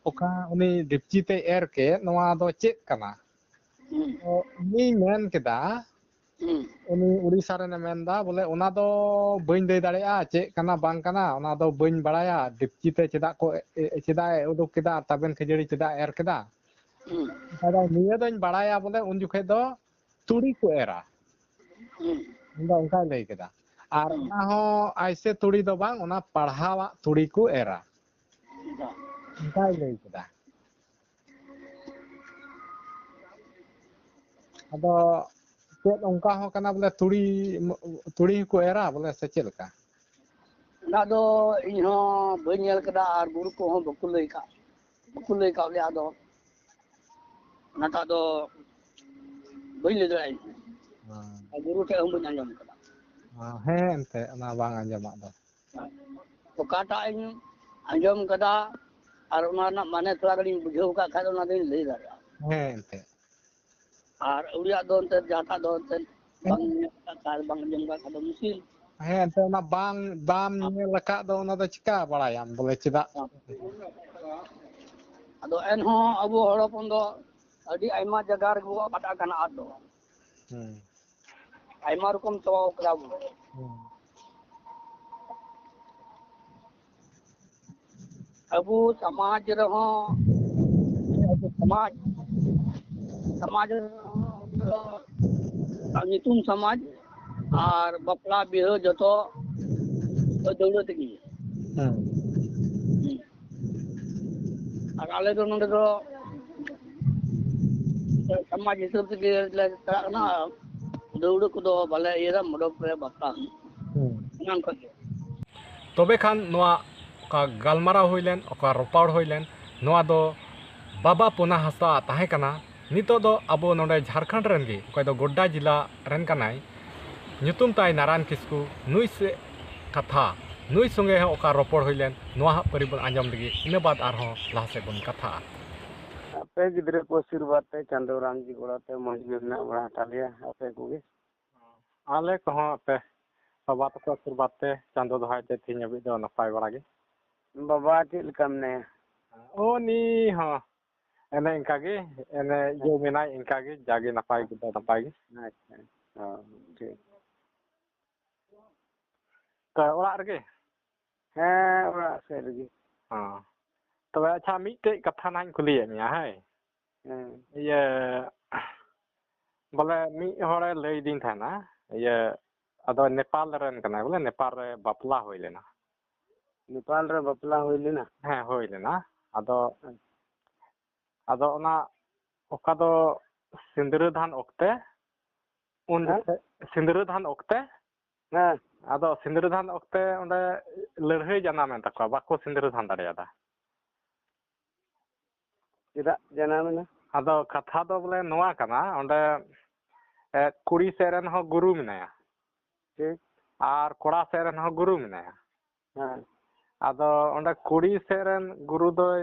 ᱚᱠᱟ ᱩᱱᱤ ᱰᱤᱯᱪᱤ ᱛᱮᱭ ᱮᱨ ᱠᱮᱫ ᱱᱚᱣᱟ ᱫᱚ ᱪᱮᱫ ᱠᱟᱱᱟ ᱦᱩᱸ ᱩᱱᱤᱭ ᱢᱮᱱ ᱠᱮᱫᱟ ᱦᱩᱸ ᱩᱱᱤ ᱩᱲᱤᱥᱥᱟ ᱨᱮᱱᱮ ᱢᱮᱱᱫᱟ ᱵᱚᱞᱮ ᱚᱱᱟ ᱫᱚ ᱵᱟᱹᱧ ᱞᱟᱹᱭ ᱫᱟᱲᱮᱭᱟᱜᱼᱟ ᱪᱮᱫ ᱠᱟᱱᱟ ᱵᱟᱝ ᱠᱟᱱᱟ ᱚᱱᱟ ᱫᱚ ᱵᱟᱹᱧ ᱵᱟᱲᱟᱭᱟ ᱰᱤᱯᱪᱤ ᱛᱮ ᱪᱮᱫᱟᱜ ᱮ ᱩᱰᱩᱠ ᱠᱮᱫᱟ ᱛᱟᱵᱮᱱ ᱠᱷᱟᱹᱡᱟᱹᱲᱤ ᱪᱮᱫᱟᱜ ᱮ ᱮᱨ ᱠᱮᱫᱟ ᱦᱩᱸ ᱟᱫᱚ ᱱᱤᱭᱟᱹ ᱫᱚᱧ ᱵᱟᱲᱟᱭᱟ ᱵᱚᱞᱮ ᱩᱱ ᱡᱚᱠᱷᱮᱡ ᱫᱚ ᱛᱩᱲᱤ ᱠᱚ ᱮᱨᱟ ᱦᱩᱸ ᱤᱧ ᱫᱚ ᱚᱱᱠᱟᱭ ᱞᱟᱹᱭ ᱠᱮᱫᱟ ᱟᱨ ᱚᱱᱟ ᱦᱚᱸ ᱟᱭᱥᱮ ᱛᱩᱲᱤ ᱫᱚ ᱵᱟᱝ ᱚᱱᱟ ᱯᱟᱲᱦᱟᱣᱟᱜ ᱛᱩᱲᱤ ᱠᱚ ᱮᱨᱟ ᱚᱱᱠᱟᱭ ᱞᱟᱹᱭ ᱠᱮᱫᱟ ᱟᱫᱚ ᱪᱮᱫ ᱚᱱᱠᱟ ᱦᱚᱸ ᱠᱟᱱᱟ ᱵᱚᱞᱮ ᱛᱩᱲᱤ ᱦᱚᱸᱠᱚ ᱮᱨᱟ ᱵᱚᱞᱮ ᱥᱮ ᱪᱮᱫ ᱞᱮᱠᱟ ᱚᱱᱟ ᱫᱚ ᱤᱧ ᱦᱚᱸ ᱵᱟᱹᱧ ᱧᱮᱞ ᱠᱟᱫᱟ ᱟᱨ ᱜᱩᱨᱩ ᱠᱚᱦᱚᱸ ᱵᱟᱠᱚ ᱞᱟᱹᱭ ᱠᱟᱜ ᱞᱮᱭᱟ ᱟᱫᱚ ᱚᱱᱟᱴᱟᱜ ᱫᱚ ᱵᱟᱹᱧ ᱞᱟᱹᱭ ᱫᱟᱲᱮᱭᱟᱜᱼᱟ ᱤᱧ ᱜᱩᱨᱩ ᱴᱷᱮᱡ ᱦᱚᱸ ᱵᱟᱹᱧ ᱟᱸᱡᱚᱢ ᱠᱟᱫᱟ ᱦᱮᱸ ᱮᱱᱛᱮᱫ ᱚᱱᱟ ᱵᱟᱝ ᱟᱸᱡᱚᱢᱟᱜ ᱫᱚ ᱚᱠᱟᱴᱟᱜ ᱤᱧ ᱟᱸᱡᱚᱢ ᱠᱟᱫᱟ ᱟᱨ ᱚᱱᱟ ᱨᱮᱱᱟᱜ ᱢᱟᱱᱮ ᱛᱷᱚᱲᱟ ᱜᱟᱱᱤᱧ ᱵᱩᱡᱷᱟᱹᱣ ᱠᱟᱜ ᱠᱷᱟᱡ ᱫᱚ ᱚᱱᱟ ᱫᱚᱧ ᱞᱟᱹᱭ ᱫᱟᱲᱮᱭᱟᱜᱼᱟ ᱦᱮᱸ ᱮᱱᱛᱮᱫ ᱟᱨ ᱟᱹᱣᱲᱤᱭᱟᱜ ᱫᱚ ᱮᱱᱛᱮᱫ ᱡᱟᱦᱟᱸᱴᱟᱜ ᱫᱚ ᱮᱱᱛᱮᱫ ᱵᱟᱝ ᱧᱮᱞ ᱠᱟᱜ ᱠᱷᱟᱡ ᱵᱟᱝ ᱟᱸᱡᱚᱢ ᱠᱟᱜ ᱠᱷᱟᱡ ᱫᱚ ᱢᱩᱥᱠᱤᱞ ᱦᱮᱸ ᱮᱱᱛᱮᱫ ᱚᱱᱟ ᱵᱟᱢ ᱧᱮᱞ ᱟᱠᱟᱫ ᱫᱚ ᱚᱱᱟ ᱫᱚ ᱪᱤᱠᱟ ᱵᱟᱲᱟᱭᱟᱢ ᱵᱚᱞᱮ ᱪᱮᱫᱟᱜ ᱟᱫᱚ ᱮᱱᱦᱚᱸ ᱟᱵᱚ ᱦᱚᱲ ᱦᱚᱯᱚᱱ ᱫᱚ ᱟᱹᱰᱤ ᱟᱭᱢᱟ ᱡᱟᱭᱜᱟ ᱨᱮᱜᱮ ᱵᱚ ᱟᱫ ᱠᱟᱱᱟ ᱟᱫ ᱫᱚ ᱦᱮᱸ ᱟᱭᱢᱟ ᱨᱚᱠᱚᱢ ᱪᱟᱵᱟᱣ ᱠᱟᱫᱟ ᱵᱚ ᱦᱮᱸ ᱟᱵᱚ ᱥᱚᱢᱟᱡᱽ ᱨᱮᱦᱚᱸ ᱥᱚᱢᱟᱡᱽ ᱨᱮᱦᱚᱸ ᱧᱩᱛᱩᱢ ᱥᱚᱢᱟᱡᱽ ᱟᱨ ᱵᱟᱯᱞᱟ ᱵᱤᱦᱟᱹ ᱡᱚᱛᱚ ᱫᱟᱹᱣᱲᱟᱹ ᱛᱮᱜᱮ ᱦᱮᱸ ᱟᱨ ᱟᱞᱮ ᱫᱚ ᱱᱚᱰᱮ ᱫᱚ ᱥᱚᱢᱟᱡᱽ ᱦᱤᱥᱟᱹᱵ ᱛᱮᱜᱮ ᱞᱮ ᱪᱟᱞᱟᱜ ᱠᱟᱱᱟ ᱫᱟᱹᱣᱲᱟᱹ ᱠᱚᱫᱚ ᱵᱟᱞᱮ ᱤᱭᱟᱹᱭᱟ ᱢᱚᱰᱚᱠ ᱨᱮ ᱵᱟᱯᱞᱟ ᱦᱮᱸ ᱮᱱᱟᱱ ᱠᱷᱚᱡ ᱜᱮ ᱛᱚᱵᱮ ᱠᱷᱟᱱ ᱱᱚᱣᱟ ᱚᱠᱟ ᱜᱟᱞᱢᱟᱨᱟᱣ ᱦᱩᱭ ᱞᱮᱱ ᱚᱠᱟ ᱨᱚᱯᱚᱲ ᱦᱩᱭ ᱞᱮᱱ ᱱᱚᱣᱟ ᱫᱚ ᱵᱟᱵᱟ ᱯᱩᱱᱟ ᱦᱟᱸᱥᱫᱟ ᱛᱟᱦᱮᱸ ᱠᱟᱱᱟ ᱱᱤᱛᱚᱜ ᱫᱚ ᱟᱵᱚ ᱱᱚᱰᱮ ᱡᱷᱟᱲᱠᱷᱚᱸᱰ ᱨᱮᱱ ᱜᱮ ᱚᱠᱚᱭ ᱫᱚ ᱜᱳᱰᱰᱟ ᱡᱮᱞᱟ ᱨᱮᱱ ᱠᱟᱱᱟᱭ ᱧᱩᱛᱩᱢ ᱛᱟᱭ ᱱᱟᱨᱟᱭᱚᱱ ᱠᱤᱥᱠᱩ ᱱᱩᱭ ᱥᱮ ᱠᱟᱛᱷᱟ ᱱᱩᱭ ᱥᱚᱸᱜᱮ ᱦᱚᱸ ᱚᱠᱟ ᱨᱚᱯᱚᱲ ᱦᱩᱭ ᱞᱮᱱ ᱱᱚᱣᱟ ᱦᱟᱸᱜ ᱯᱟᱹᱨᱤ ᱵᱚᱱ ᱟᱸᱡᱚᱢ ᱞᱟᱹᱜᱤᱫ ᱤᱱᱟᱹ ᱵᱟᱫ ᱟᱨᱦᱚᱸ ᱞᱟᱦᱟ ᱥᱮᱫ ᱵᱚᱱ ᱠᱟᱛᱷᱟᱜᱼᱟ ᱟᱯᱮ ᱜᱤᱫᱽᱨᱟᱹ ᱠᱚ ᱟᱥᱤᱨᱵᱟᱫᱽ ᱛᱮ ᱪᱟᱸᱫᱳ ᱨᱟᱢᱡᱤ ᱜᱚᱲᱚᱛᱮ ᱢᱚᱸᱡᱽ ᱜᱮ ᱢᱮᱱᱟᱜ ᱵᱟᱲᱟ ᱦᱟᱛᱟᱲ ᱞᱮᱭᱟ ᱟᱯᱮ ᱠᱚᱜᱮ ᱟᱞᱮ ᱠᱚᱦᱚᱸ ᱟᱯᱮ ᱵᱟᱵᱟ ᱛᱟᱠᱚ ᱟᱥᱤᱨᱵᱟᱫᱽ ᱛᱮ ᱪᱟᱸᱫᱳ ᱫᱚᱦᱟᱭ ᱛᱮ ᱛᱮᱦᱮᱧ ᱦᱟᱹᱵᱤᱡ ᱫᱚ ᱱᱟᱯᱟᱭ ᱵᱟᱲᱟ ᱜᱮ ᱵᱟᱵᱟ ᱪᱮᱫ ᱞᱮᱠᱟ ᱢᱮᱱᱟᱭᱟ ᱩᱱᱤ ᱦᱚᱸ ᱮᱱᱮ ᱤᱱᱠᱟᱜᱮ ᱮᱱᱮ ᱤᱭᱟᱹ ᱢᱮᱱᱟᱭ ᱤᱱᱠᱟᱜᱮ ᱡᱟᱜᱮ ᱱᱟᱯᱟᱭ ᱜᱮ ᱱᱟᱯᱟᱭ ᱜᱮ ᱟᱪᱪᱷᱟ ᱴᱷᱤᱠ ᱚᱲᱟᱜ ᱨᱮᱜᱮ ᱦᱮᱸ ᱚᱲᱟᱜ ᱥᱮᱫ ᱨᱮᱜᱮ ᱦᱚᱸ ᱛᱚᱵᱮ ᱟᱪᱪᱷᱟ ᱢᱤᱫᱴᱮᱡ ᱠᱟᱛᱷᱟ ᱱᱟᱜ ᱤᱧ ᱠᱩᱞᱤᱭᱮᱫ ᱢᱮᱭᱟ ᱦᱮᱸ ᱦᱮᱸ ᱤᱭᱟᱹ ᱵᱚᱞᱮ ᱢᱤᱫ ᱦᱚᱲᱮ ᱞᱟᱹᱭ ᱟᱹᱫᱤᱧ ᱛᱟᱦᱮᱱᱟ ᱤᱭᱟᱹ ᱟᱫᱚ ᱱᱮᱯᱟᱞ ᱨᱮᱱ ᱠᱟᱱᱟᱭ ᱵᱚᱞᱮ ᱱᱮᱯᱟᱞ ᱨᱮ ᱵᱟᱯᱞᱟ ᱦᱩᱭ ᱞᱮᱱᱟ ᱱᱮᱯᱟᱞ ᱨᱮ ᱵᱟᱯᱞᱟ ᱦᱩᱭ ᱞᱮᱱᱟ ᱦᱮᱸ ᱦᱩᱭ ᱞᱮᱱᱟ ᱟᱫᱚ ᱚᱱᱟ ᱚᱠᱟ ᱫᱚ ᱥᱤᱸᱫᱽᱨᱟᱹᱫᱟᱱ ᱚᱠᱛᱮ ᱩᱱ ᱦᱮᱸ ᱡᱚᱠᱷᱮᱡ ᱥᱤᱸᱫᱽᱨᱟᱹᱫᱟᱱ ᱚᱠᱛᱮ ᱦᱮᱸ ᱟᱫᱚ ᱥᱤᱸᱫᱽᱨᱟᱹᱫᱟᱱ ᱚᱠᱛᱮ ᱚᱸᱰᱮ ᱞᱟᱹᱲᱦᱟᱹᱭ ᱡᱟᱱᱟᱢᱮᱱ ᱛᱟᱠᱚᱣᱟ ᱵᱟᱠᱚ ᱥᱤᱸᱫᱽᱨᱟᱹᱫᱟᱱ ᱫᱟᱲᱮᱭᱟᱫᱟ ᱪᱮᱫᱟᱜ ᱡᱟᱱᱟᱢ ᱮᱱᱟ ᱟᱫᱚ ᱠᱟᱛᱷᱟ ᱫᱚ ᱵᱚᱞᱮ ᱱᱚᱣᱟ ᱠᱟᱱᱟ ᱚᱸᱰᱮ ᱠᱩᱲᱤ ᱥᱮᱫ ᱨᱮᱱ ᱦᱚᱸ ᱜᱩᱨᱩ ᱢᱮᱱᱟᱭᱟ ᱴᱷᱤᱠ ᱟᱨ ᱠᱚᱲᱟ ᱥᱮᱫ ᱨᱮᱱ ᱦᱚᱸ ᱜᱩᱨᱩ ᱢᱮᱱᱟᱭᱟ ᱦᱮᱸ ᱟᱫᱚ ᱚᱸᱰᱮ ᱠᱩᱲᱤ ᱥᱮᱫ ᱨᱮᱱ ᱜᱩᱨᱩ ᱫᱚᱭ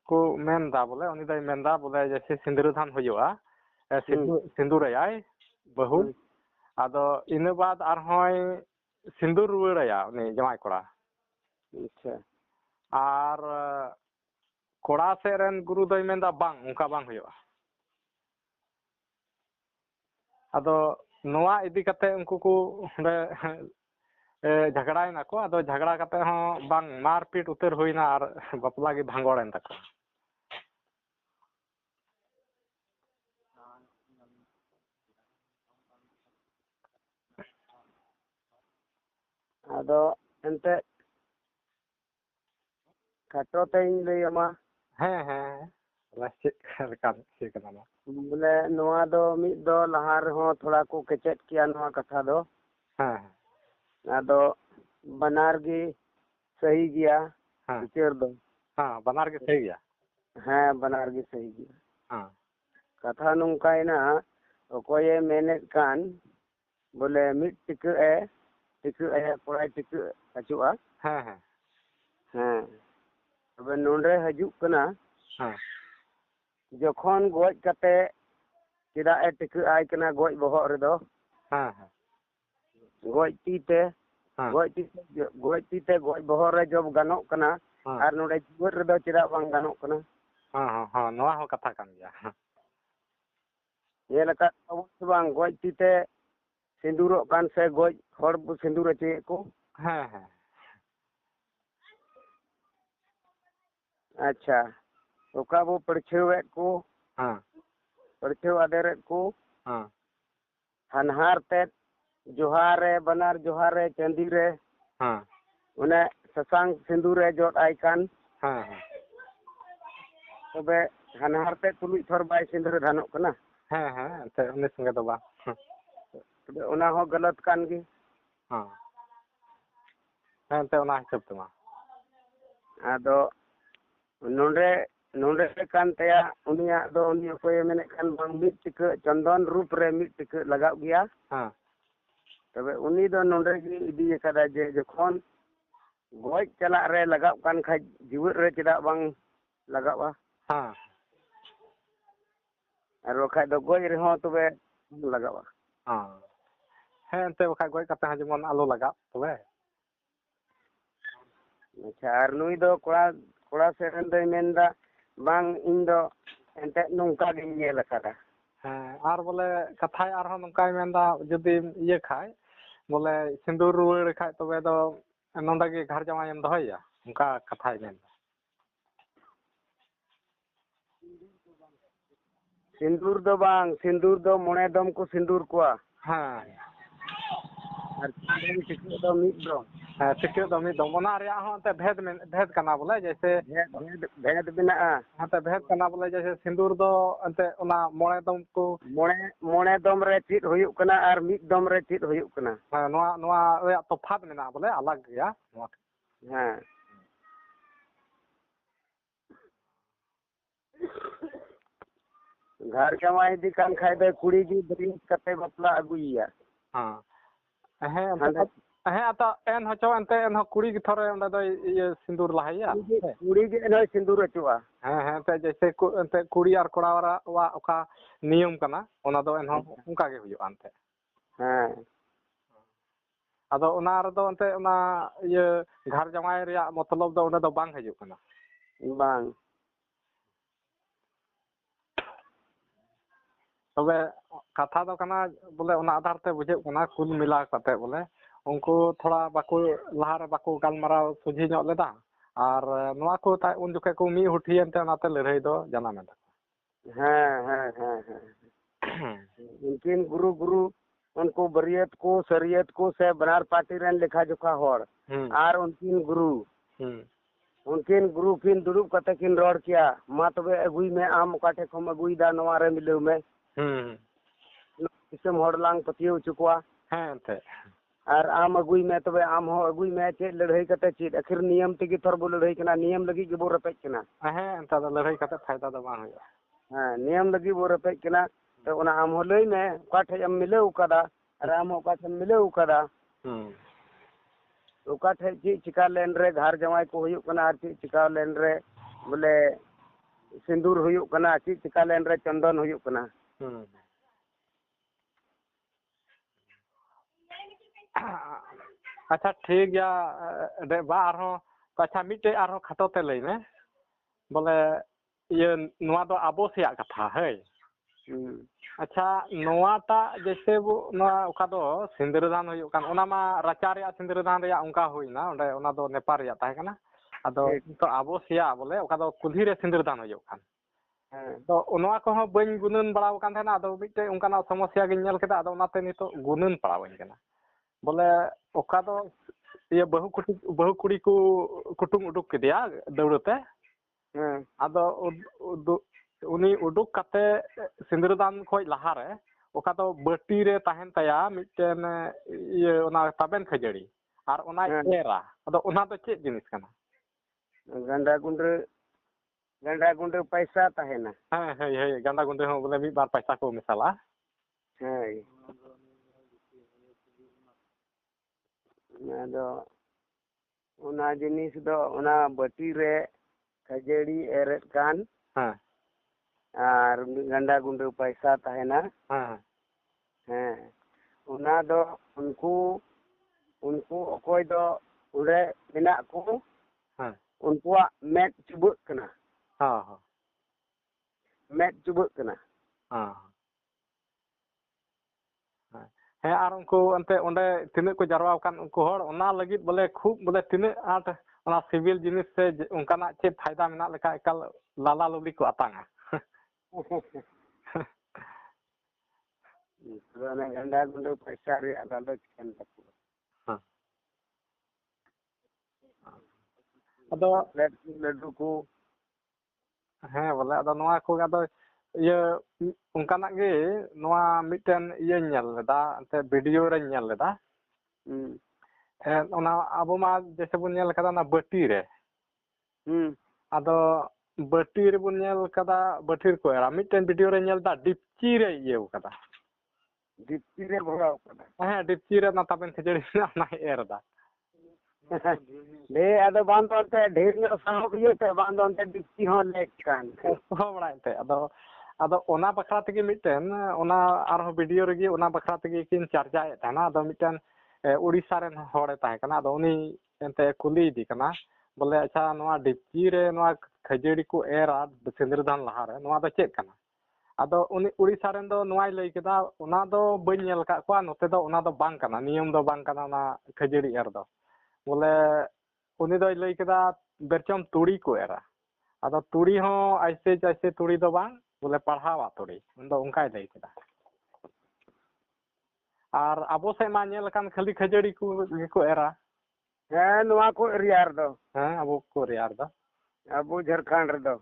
ᱠᱚ ᱢᱮᱱᱫᱟ ᱵᱚᱞᱮ ᱩᱱᱤ ᱫᱚᱭ ᱢᱮᱱᱫᱟ ᱵᱚᱞᱮ ᱡᱮᱭᱥᱮ ᱥᱤᱸᱫᱽᱨᱟᱹᱫᱟᱱ ᱦᱩᱭᱩᱜᱼᱟ ᱦᱩᱸ ᱥᱤᱸᱫᱩᱨᱟᱭᱟᱭ ᱵᱟᱹᱦᱩ ᱦᱩᱸ ᱟᱫᱚ ᱤᱱᱟᱹ ᱵᱟᱫ ᱟᱨᱦᱚᱸᱭ ᱥᱤᱸᱫᱩᱨ ᱨᱩᱣᱟᱹᱲᱟᱭᱟ ᱩᱱᱤ ᱡᱟᱶᱟᱭ ᱠᱚᱲᱟ ᱟᱪᱪᱷᱟ ᱟᱨ ᱠᱚᱲᱟ ᱥᱮᱫ ᱨᱮᱱ ᱜᱩᱨᱩ ᱫᱚᱭ ᱢᱮᱱᱫᱟ ᱵᱟᱝ ᱚᱱᱠᱟ ᱵᱟᱝ ᱦᱩᱭᱩᱜᱼᱟ ᱟᱫᱚ ᱱᱚᱣᱟ ᱤᱫᱤ ᱠᱟᱛᱮ ᱩᱱᱠᱩ ᱠᱚ ᱚᱸᱰᱮ ᱡᱷᱟᱜᱽᱲᱟᱭᱮᱱᱟ ᱠᱚ ᱟᱫᱚ ᱡᱷᱟᱜᱽᱲᱟ ᱠᱟᱛᱮ ᱦᱚᱸ ᱵᱟᱝ ᱢᱟᱨᱯᱤᱴ ᱩᱛᱟᱹᱨ ᱦᱩᱭᱱᱟ ᱟᱨ ᱵᱟᱯᱞᱟ ᱜᱮ ᱵᱷᱟᱸᱜᱚᱲᱮᱱ ᱛᱟᱠᱚᱣᱟ ᱟᱫᱚ ᱮᱱᱛᱮᱫ ᱠᱷᱟᱴᱚ ᱛᱮᱧ ᱞᱟᱹᱭ ᱟᱢᱟ ᱦᱮᱸ ᱦᱮᱸ ᱵᱚᱞᱮ ᱪᱮᱫ ᱞᱮᱠᱟᱱ ᱤᱭᱟᱹ ᱠᱟᱱᱟ ᱱᱚᱣᱟ ᱵᱚᱞᱮ ᱱᱚᱣᱟ ᱫᱚ ᱢᱤᱫ ᱫᱚ ᱞᱟᱦᱟ ᱨᱮᱦᱚᱸ ᱛᱷᱚᱲᱟ ᱠᱚ ᱠᱮᱪᱮᱫ ᱠᱮᱭᱟ ᱱᱚᱣᱟ ᱠᱟᱛᱷᱟ ᱫᱚ ᱦᱮᱸ ᱟᱫᱚ ᱵᱟᱱᱟᱨ ᱜᱮ ᱥᱟᱦᱤ ᱜᱮᱭᱟ ᱦᱮᱸ ᱵᱤᱪᱟᱹᱨ ᱫᱚ ᱦᱮᱸ ᱵᱟᱱᱟᱨ ᱜᱮ ᱥᱟᱹᱦᱤ ᱜᱮᱭᱟ ᱦᱮᱸ ᱵᱟᱱᱟᱨ ᱜᱮ ᱥᱟᱦᱤ ᱜᱮᱭᱟ ᱦᱮᱸ ᱠᱟᱛᱷᱟ ᱱᱚᱝᱠᱟᱭᱮᱱᱟ ᱚᱠᱚᱭᱮ ᱢᱮᱱᱮᱫ ᱠᱟᱱ ᱵᱚᱞᱮ ᱢᱤᱫ ᱴᱤᱠᱟᱹᱜ ᱟᱭᱟ ᱠᱚᱲᱟᱭ ᱴᱤᱠᱟᱹᱜ ᱟᱪᱩᱜᱼᱟ ᱦᱮᱸ ᱦᱮᱸ ᱦᱮᱸ ᱛᱚᱵᱮ ᱱᱚᱰᱮ ᱦᱤᱡᱩᱜ ᱠᱟᱱᱟ ᱦᱮᱸ ᱡᱚᱠᱷᱚᱱ ᱜᱚᱡ ᱠᱟᱛᱮ ᱪᱮᱫᱟᱜ ᱮ ᱴᱤᱠᱟᱹᱜ ᱟᱭ ᱠᱟᱱᱟ ᱜᱚᱡ ᱵᱚᱦᱚᱜ ᱨᱮᱫᱚ ᱦᱮᱸ ᱦᱮᱸ ᱜᱚᱡ ᱛᱤᱛᱮ ᱦᱮᱸ ᱜᱚᱡ ᱛᱤᱛᱮ ᱜᱚᱡ ᱵᱚᱦᱚᱜ ᱨᱮ ᱡᱚᱵ ᱜᱟᱱᱚᱜ ᱠᱟᱱᱟ ᱟᱨ ᱱᱚᱰᱮ ᱡᱤᱣᱮᱫ ᱨᱮᱫᱚ ᱪᱮᱫᱟᱜ ᱵᱟᱝ ᱜᱟᱱᱚᱜ ᱠᱟᱱᱟ ᱦᱮᱸ ᱦᱮᱸ ᱱᱚᱣᱟ ᱦᱚᱸ ᱠᱟᱛᱷᱟ ᱠᱟᱱ ᱜᱮᱭᱟ ᱧᱮᱞ ᱟᱠᱟᱫ ᱛᱟᱵᱚᱱ ᱥᱮ ᱵᱟᱝ ᱜᱚᱡ ᱛᱤᱛᱮ ᱥᱤᱸᱫᱩᱨᱚᱜ ᱠᱟᱱ ᱥᱮ ᱜᱚᱡ ᱦᱚᱲ ᱵᱚ ᱥᱤᱸᱫᱩᱨ ᱦᱚᱪᱚᱭᱮᱫ ᱠᱚ ᱦᱮᱸ ᱦᱮᱸ ᱟᱪᱪᱷᱟ ᱚᱠᱟ ᱵᱚ ᱯᱟᱹᱲᱪᱷᱟᱹᱣᱮᱫ ᱠᱚ ᱦᱮᱸ ᱯᱟᱹᱲᱪᱷᱟᱹᱣ ᱟᱫᱮᱨᱮᱫ ᱠᱚ ᱦᱮᱸ ᱦᱟᱱᱦᱟᱨ ᱛᱮᱫ ᱡᱚᱦᱟᱨ ᱨᱮ ᱵᱟᱱᱟᱨ ᱡᱚᱦᱟᱨ ᱨᱮ ᱪᱟᱸᱫᱤ ᱨᱮ ᱦᱮᱸ ᱚᱱᱮ ᱥᱟᱥᱟᱝ ᱥᱤᱸᱫᱩᱨᱮ ᱡᱚᱫ ᱟᱭ ᱠᱟᱱ ᱦᱮᱸ ᱦᱮᱸ ᱛᱚᱵᱮ ᱦᱟᱱᱦᱟᱨ ᱛᱮᱫ ᱛᱩᱞᱩᱡ ᱛᱷᱚᱨ ᱵᱟᱭ ᱥᱤᱸᱫᱩᱨ ᱫᱷᱟᱱᱚᱜ ᱠᱟᱱᱟ ᱦᱮᱸ ᱦᱮᱸ ᱮᱱᱛᱮᱫ ᱩᱱᱤ ᱥᱚᱸᱜᱮ ᱫᱚ ᱵᱟᱝ ᱛᱚᱵᱮ ᱚᱱᱟ ᱦᱚᱸ ᱜᱟᱞᱟᱛ ᱠᱟᱱ ᱜᱮ ᱦᱮᱸ ᱦᱮᱸ ᱮᱱᱛᱮᱫ ᱚᱱᱟ ᱦᱤᱥᱟᱹᱵ ᱛᱮᱢᱟ ᱟᱫᱚ ᱱᱚᱰᱮ ᱠᱟᱱ ᱛᱟᱭᱟ ᱩᱱᱤᱭᱟᱜ ᱫᱚ ᱩᱱᱤ ᱚᱠᱚᱭᱮ ᱢᱮᱱᱮᱫ ᱠᱟᱱ ᱵᱟᱝ ᱢᱤᱫ ᱴᱤᱠᱟᱹᱜ ᱪᱚᱱᱫᱚᱱ ᱨᱩᱯ ᱨᱮ ᱢᱤᱫ ᱴᱤᱠᱟᱹᱜ ᱞᱟᱜᱟᱣ ᱜᱮᱭᱟ ᱦᱮᱸ ᱛᱚᱵᱮ ᱩᱱᱤ ᱫᱚ ᱱᱚᱰᱮ ᱜᱮ ᱤᱫᱤ ᱟᱠᱟᱫᱟ ᱡᱮ ᱡᱚᱠᱷᱚᱱ ᱜᱚᱡ ᱪᱟᱞᱟᱜ ᱨᱮ ᱞᱟᱜᱟᱣ ᱠᱟᱱ ᱠᱷᱟᱡ ᱡᱤᱣᱮᱫ ᱨᱮ ᱪᱮᱫᱟᱜ ᱵᱟᱝ ᱞᱟᱜᱟᱜᱼᱟ ᱦᱮᱸ ᱟᱨ ᱵᱟᱠᱷᱟᱡ ᱫᱚ ᱜᱚᱡ ᱨᱮᱦᱚᱸ ᱛᱚᱵᱮ ᱞᱟᱜᱟᱜᱼᱟ ᱦᱮᱸ ᱮᱱᱛᱮᱫ ᱵᱟᱠᱷᱟᱡ ᱜᱚᱡ ᱠᱟᱛᱮ ᱦᱚᱸ ᱡᱮᱢᱚᱱ ᱟᱞᱚ ᱞᱟᱜᱟᱜ ᱛᱚᱵᱮ ᱟᱪᱪᱷᱟ ᱟᱨ ᱱᱩᱭ ᱫᱚ ᱠᱚᱲᱟ ᱥᱮᱫ ᱨᱮᱱ ᱫᱚᱭ ᱢᱮᱱᱫᱟ ᱵᱟᱝ ᱤᱧ ᱫᱚ ᱮᱱᱛᱮᱫ ᱱᱚᱝᱠᱟ ᱜᱤᱧ ᱧᱮᱞ ᱟᱠᱟᱫᱟ ᱦᱮᱸ ᱟᱨ ᱵᱚᱞᱮ ᱠᱟᱛᱷᱟᱭ ᱟᱨᱦᱚᱸ ᱱᱚᱝᱠᱟᱭ ᱢᱮᱱᱫᱟ ᱡᱩᱫᱤᱢ ᱤᱭᱟᱹ ᱠᱷᱟᱡ ᱵᱚᱞᱮ ᱥᱤᱸᱫᱩᱨ ᱨᱩᱣᱟᱹᱲ ᱠᱷᱟᱡ ᱛᱚᱵᱮ ᱫᱚ ᱱᱚᱰᱮ ᱜᱮ ᱜᱷᱟᱨ ᱡᱟᱶᱟᱭᱮᱢ ᱫᱚᱦᱚᱭᱮᱭᱟ ᱚᱱᱠᱟ ᱠᱟᱛᱷᱟᱭ ᱢᱮᱱᱫᱟ ᱥᱤᱸᱫᱩᱨ ᱫᱚ ᱵᱟᱝ ᱥᱤᱸᱫᱩᱨ ᱫᱚ 9 ᱫᱚᱢ ko ᱥᱤᱸᱫᱩᱨ ᱠᱚᱣᱟ ᱦᱮᱸ ᱟᱨ ᱴᱤᱠᱟᱹᱜ ᱫᱚ ᱢᱤᱫ ᱫᱚᱢ ᱦᱮᱸ ᱴᱤᱠᱟᱹᱜ ᱫᱚ ᱢᱤᱫ ᱫᱚᱢ ᱚᱱᱟ ᱨᱮᱭᱟᱜ ᱦᱚᱸ ᱮᱱᱛᱮᱫ ᱵᱷᱮᱫ ᱠᱟᱱᱟ ᱵᱚᱞᱮ ᱡᱮᱭᱥᱮ ᱵᱷᱮᱫ ᱢᱮᱱᱟᱜᱼᱟ ᱮᱱᱛᱮᱫ ᱵᱷᱮᱫ ᱠᱟᱱᱟ ᱵᱚᱞᱮ ᱡᱮᱭᱥᱮ ᱥᱤᱸᱫᱩᱨ ᱫᱚ ᱮᱱᱛᱮᱫ ᱚᱱᱟ 9 ᱫᱚᱢ ᱠᱚ ᱢᱚᱬᱮ ᱫᱚᱢ ᱨᱮ ᱪᱮᱫ ᱦᱩᱭᱩᱜ ᱠᱟᱱᱟ ᱟᱨ ᱢᱤᱫ ᱫᱚᱢ ᱨᱮ ᱪᱮᱫ ᱦᱩᱭᱩᱜ ᱠᱟᱱᱟ ᱦᱮᱸ ᱱᱚᱣᱟ ᱨᱮᱭᱟᱜ ᱛᱚᱯᱷᱟᱛ ᱢᱮᱱᱟᱜᱼᱟ ᱵᱚᱞᱮ ᱟᱞᱟᱜᱽ ᱜᱮᱭᱟ ᱱᱚᱣᱟ ᱦᱮᱸ ᱜᱷᱟᱨ ᱡᱟᱶᱟᱭ ᱤᱫᱤ ᱠᱟᱱ ᱠᱷᱟᱡ ᱫᱚ ᱠᱩᱲᱤ ᱜᱮ ᱵᱟᱹᱨᱭᱟᱹᱛ ᱠᱟᱛᱮ ᱵᱟᱯᱞᱟ ᱟᱹᱜᱩᱭᱮᱭᱟ ᱦᱮᱸ ᱟᱫᱚ ᱮᱱ ᱦᱚᱪᱚ ᱮᱱᱦᱚᱸ ᱠᱩᱲᱤ ᱜᱮ ᱛᱷᱚᱨᱮ ᱚᱸᱰᱮ ᱫᱚᱭ ᱤᱭᱟᱹ ᱥᱤᱸᱫᱩᱨ ᱞᱟᱦᱟᱭᱮᱭᱟ ᱠᱩᱲᱤ ᱜᱮ ᱮᱱᱦᱚᱸᱭ ᱥᱤᱸᱫᱩᱨ ᱦᱚᱪᱚᱜᱼᱟ ᱦᱮᱸ ᱮᱱᱛᱮᱫ ᱡᱮᱭᱥᱮ ᱮᱱᱛᱮᱫ ᱠᱩᱲᱤ ᱟᱨ ᱠᱚᱲᱟᱣᱟᱜ ᱚᱠᱟ ᱱᱤᱭᱚᱢ ᱠᱟᱱᱟ ᱚᱱᱟ ᱫᱚ ᱮᱱᱦᱚᱸ ᱚᱱᱠᱟ ᱜᱮ ᱦᱩᱭᱩᱜᱼᱟ ᱮᱱᱛᱮᱫ ᱦᱮᱸ ᱟᱫᱚ ᱚᱱᱟ ᱨᱮᱫᱚ ᱮᱱᱛᱮᱫ ᱚᱱᱟ ᱤᱭᱟᱹ ᱜᱷᱟᱨ ᱡᱟᱶᱟᱭ ᱨᱮᱭᱟᱜ ᱢᱚᱛᱞᱚᱵ ᱫᱚ ᱚᱸᱰᱮ ᱫᱚ ᱵᱟᱝ ᱦᱤᱡᱩᱜ ᱠᱟᱱᱟ ᱵᱟᱝ ᱛᱚᱵᱮ ᱠᱟᱛᱷᱟ ᱫᱚ ᱠᱟᱱᱟ ᱵᱚᱞᱮ ᱚᱱᱟ ᱟᱫᱷᱟᱨ ᱛᱮ ᱵᱩᱡᱷᱟᱹᱜ ᱠᱟᱱᱟ ᱠᱩᱞ ᱢᱤᱞᱟᱣ ᱠᱟᱛᱮ ᱵᱚᱞᱮ ᱩᱱᱠᱩ ᱛᱷᱚᱲᱟ ᱞᱟᱦᱟᱨᱮ ᱵᱟᱠᱚ ᱜᱟᱞᱢᱟᱨᱟᱣ ᱥᱚᱡᱷᱮ ᱧᱚᱜ ᱞᱮᱫᱟ ᱟᱨ ᱱᱚᱣᱟ ᱠᱚ ᱩᱱ ᱡᱚᱠᱷᱮᱡ ᱠᱚ ᱢᱤᱫ ᱦᱩᱴᱤᱭᱮᱱᱛᱮ ᱚᱱᱟᱛᱮ ᱞᱟᱹᱲᱦᱟᱹᱭ ᱫᱚ ᱡᱟᱱᱟᱢᱮᱱ ᱛᱟᱠᱚᱣᱟ ᱦᱮᱸ ᱩᱱᱠᱤᱱ ᱜᱩᱨᱩ ᱩᱱᱠᱩ ᱵᱟᱹᱨᱭᱟᱹᱛ ᱠᱚ ᱥᱟᱹᱨᱭᱟᱹᱛ ᱠᱚ ᱥᱮ ᱵᱟᱱᱟᱨ ᱯᱟर्टी ᱨᱮᱱ ᱞᱮᱠᱷᱟ ᱡᱚᱠᱷᱟ ᱦᱚᱲ ᱟᱨ उनकिन गुरु किन दुड़ुब कते किन रड़ किया मा तबे अगुई में आम ओका ठे खम अगुईदा नवा रे मिलाव में दिसम हड़ लांग पतियो चुकवा और आम अगुई में तबे आम हो अगुई में चेद लड़ाई कते चेद आखिर नियम तेगी थोर बो लड़ाई कना नियम लगी के बो रपेज कना एंता लड़ाई कते फायदा दो बांग हुआ हां नियम लगी बो रपेज कना तो ओना आम हो लई में ओका ठे हम मिलाव कदा और आम ओका ठे मिलाव कदा ओका ठे ची चिका लेन रे घर जमाई को हुयुक कना और ची चिका लेन रे बोले सिंदूर हुयुक कना ची चिका लेन रे चंदन हुयुक कना अच्छा ठीक गया बा आरो अच्छा मिटे आरो खटोते लई में बोले ये नुआ दो आबो सेया कथा है अच्छा नोवाटा जैसे वो नोवा ओका दो सिंदूरदान हुई कान ओना मा राचा रे सिंदूरदान रे उनका हुईना ओंडे ओना दो नेपाल रे ताहे कना आदो तो आबो सिया बोले ओका दो कुल्ही रे सिंदूरदान हुई कान तो नोवा को हो बइन गुनन बड़ाव कान थाना आदो मिटे उनकाना समस्या गे नेल केदा आदो ओनाते नितो गुनन पड़ावइन कना बोले ओका दो ये बहु कुड़ी को कुटुम उडुक केदिया दौड़ते आदो उनी उडुक काते सिंदूरदान खोज लहारे ओका दो बटी रे ताहेन ताया मिटन ये ओना ताबेन खजड़ी आर ओना एरा आदो ओना तो चेक जिनिस कना गंडा गुंडे पैसा ताहेना हे गंडा गुंडे हो बोले मी बार पैसा को मिसाला आदो ओना जिनिस दो ओना बटी रे खजड़ी एरेत कान और गंडा गुंडे पैसा ताहेना ओना दो उनको अकोय दो उड़े मेना को उनकुआ मेट चुबुक कना मेट चुबुक कना हे आर उनको अंते ओंडे तिने को जरवा कान उनको हर ओना लगित बोले खूब बोले तिने आट ओना सिविल जिनिस से उनकाना चे फायदा मेना लेका एकाल लाला लुली को आतांगा गंडा गुंडे पैसा रे लालच कान तको आदो लड्डू को हे बोले आदो नोआ को आदो ये उनकाना गे नोआ मिटन ये नेल लेदा अंते वीडियो रे नेल लेदा ओना आबो मा जैसे बुन नेल कदा ना बटी रे आदो बटी रे बुन नेल कदा बटीर को एरा मिटन वीडियो रे नेल दा डिपची रे ये कदा डिपची रे भगाव कदा डिपची रे ना ताबेन खजड़ी ना एर दा ले आदो बांधते ढेर में साहब ये ते बांधते डिपची हो ले कान हो बड़ाते आदो ओना बखरा तगे मिटन ओना आरो वीडियो रे ओना बखरा तगे किन चर्चा ए थाना आदो मिटन उड़ीसा रेन होड़े ताहे कना आदो उनी एंते कुली दी कना बोले अच्छा नोआ डिपची रे नोआ खजड़ी को एरा सिंदूरदान लहा रे नोआ दो चेक कना आदो उनी उड़ीसा रेन दो नोआई लई केदा ओना दो बइन नेल का को नोते दो ओना दो बांग कना नियम दो बांग कना ना खजड़ी एर दो बोले उनी दो लई केदा बेरचम तुड़ी को एरा आदो तुड़ी हो ऐसे तुड़ी दो बांग बोले पढ़ावा तुड़ी उन दो उनका लई केदा आर आबो से मा नेल कान खाली खजड़ी को एरा नोआ को रियार दो आबो को रियार दो अबो झारखंड रे दो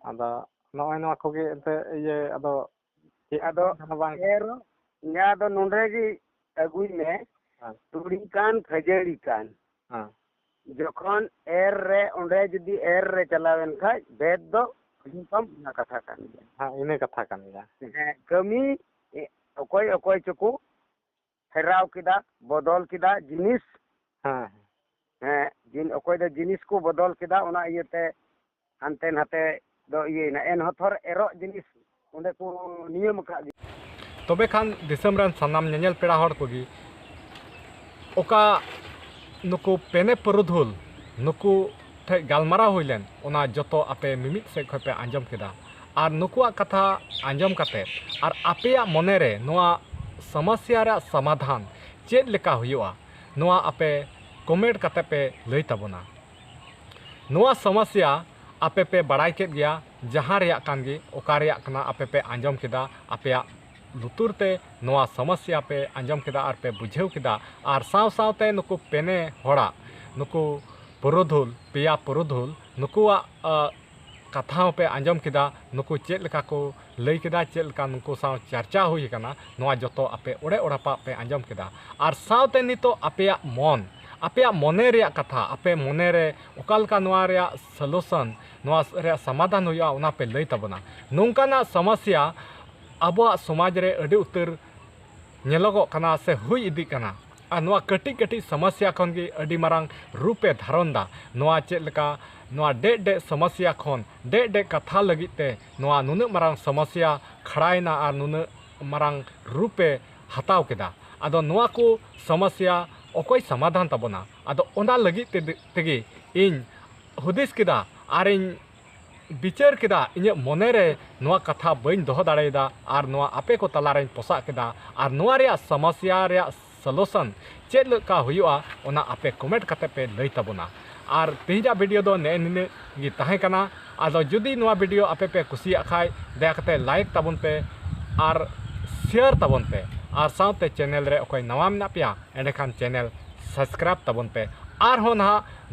आदो नोय नोआ को गे एंते ये आदो एर न्या दो नोंडे जी अगुई में तुड़ी कान खजड़ी कान जखन एर रे ओंडे जदी एर रे चलावेन खाय भेद दो कम ना कथा कान इने कथा कान गया कमी अकोय चको हेराव किदा बदल किदा जिनिस जिन अकोय दो जिनिस को बदल किदा ओना इयते हानते नाते दो इयना एन हथर एरो जिनिस ओंडे को नियम का तबे खान दिसम रन सनाम नेनेल पेड़ा हड़ कोगी ओका नुकु पेने पुरुधुल नुकु ठे गालमारा हुइलेन ओना जतो आपे मिमित से खपे आंजम केदा और नुकुआ कथा आंजम काते और आपेया मने रे नोआ समस्या रा समाधान चेद लेका हुआ नोआ आपे कमेंट काते पे लई ताबोना नोआ समस्या आपे पे बड़ाई केद गया जहां रेया कानगी ओका रेया कना आपे पे आंजम केदा आपेया लुतुर ते नोआ समस्या पे आंजम केदा और पे बुझेव केदा और साव सावते नुकु पेने होड़ा नुकु पुरुधुल पेया पुरुधुल नुकुआ कथा पे आंजम केदा नुकु चेद लेका को लई केदा चेद लेका नुकु साव चर्चा हुई कना नोआ जतो आपे ओड़े ओड़ापा पे आंजम केदा और सावते नितो आपेया मन आपेया मने रे कथा आपे मने रे ओकालका नोआ रे सलूशन नोआ रे समाधान हुआ उना पे लई ताबना नोंकाना समस्या आबो समाज रे अडी उतर नेलोगो कना से हुई इदी कना आ नोआ कटी कटी समस्या खन गे अडी मारांग रूपे धारणदा नोआ चेद लेका नोआ डे समस्या खन डे कथा लगिते नोआ नुन मारांग समस्या खड़ायना और नुन मारांग रूपे हताव केदा आदो नोआ को समस्या अकोय समाधान ताबोना आदो ओना लगिते तेगे इन हुदिस केदा आरिन बिचार केदा इᱧᱟᱹᱜ ᱢᱚᱱᱮᱨᱮ ᱱᱚᱣᱟ ᱠᱟᱛᱷᱟ ᱵᱟᱹᱧ ᱫᱚᱦᱚ ᱫᱟᱲᱮᱭᱟᱫᱟ ᱟᱨ ᱱᱚᱣᱟ ᱟᱯᱮ ᱠᱚ ᱛᱟᱞᱟᱨᱮᱧ ᱯᱚᱥᱟᱜ ᱠᱮᱫᱟ ᱟᱨ ᱱᱚᱣᱟ ᱨᱮᱭᱟᱜ ᱥᱚᱢᱚᱥᱥᱟ ᱨᱮᱭᱟᱜ ᱥᱚᱞᱩᱥᱚᱱ ᱪᱮᱫ ᱞᱮᱠᱟ ᱦᱩᱭᱩᱜᱼᱟ ᱚᱱᱟ ᱟᱯᱮ ᱠᱚᱢᱮᱱᱴ ᱠᱟᱛᱮ ᱯᱮ ᱞᱟᱹᱭ ᱛᱟᱵᱚᱱᱟ ᱟᱨ ᱛᱮᱦᱮᱧᱟᱜ ᱵᱷᱤᱰᱤᱭᱳ ᱫᱚ ᱱᱤᱱᱟᱹᱜ ᱜᱮ ᱛᱟᱦᱮᱸ ᱠᱟᱱᱟ ᱟᱫᱚ ᱡᱩᱫᱤ ᱱᱚᱣᱟ ᱵᱷᱤᱰᱤᱭᱳ ᱟᱯᱮ ᱯᱮ ᱠᱩᱥᱤᱭᱟᱜ ᱠᱷᱟᱡ ᱫᱟᱭᱟ ᱠᱟᱛᱮ ᱞᱟᱭᱤᱠ ᱛᱟᱵᱚᱱ ᱯᱮ ᱟᱨ শেয়ার তাবন পে আর সাথে চ্যানেল রে অকয় নওয়া মেনা পেয়া এন্ডেখান চ্যানেল সাবস্ক্রাইব তাবন পে আর হো না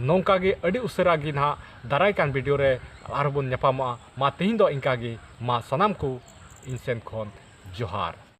নৌকা গে আডি উসরা gi না দারাই কান ভিডিও রে আর বন নেপামা মা তিহিন দো ইনকা gi মা সানাম কু ইনসেন খন জোহার।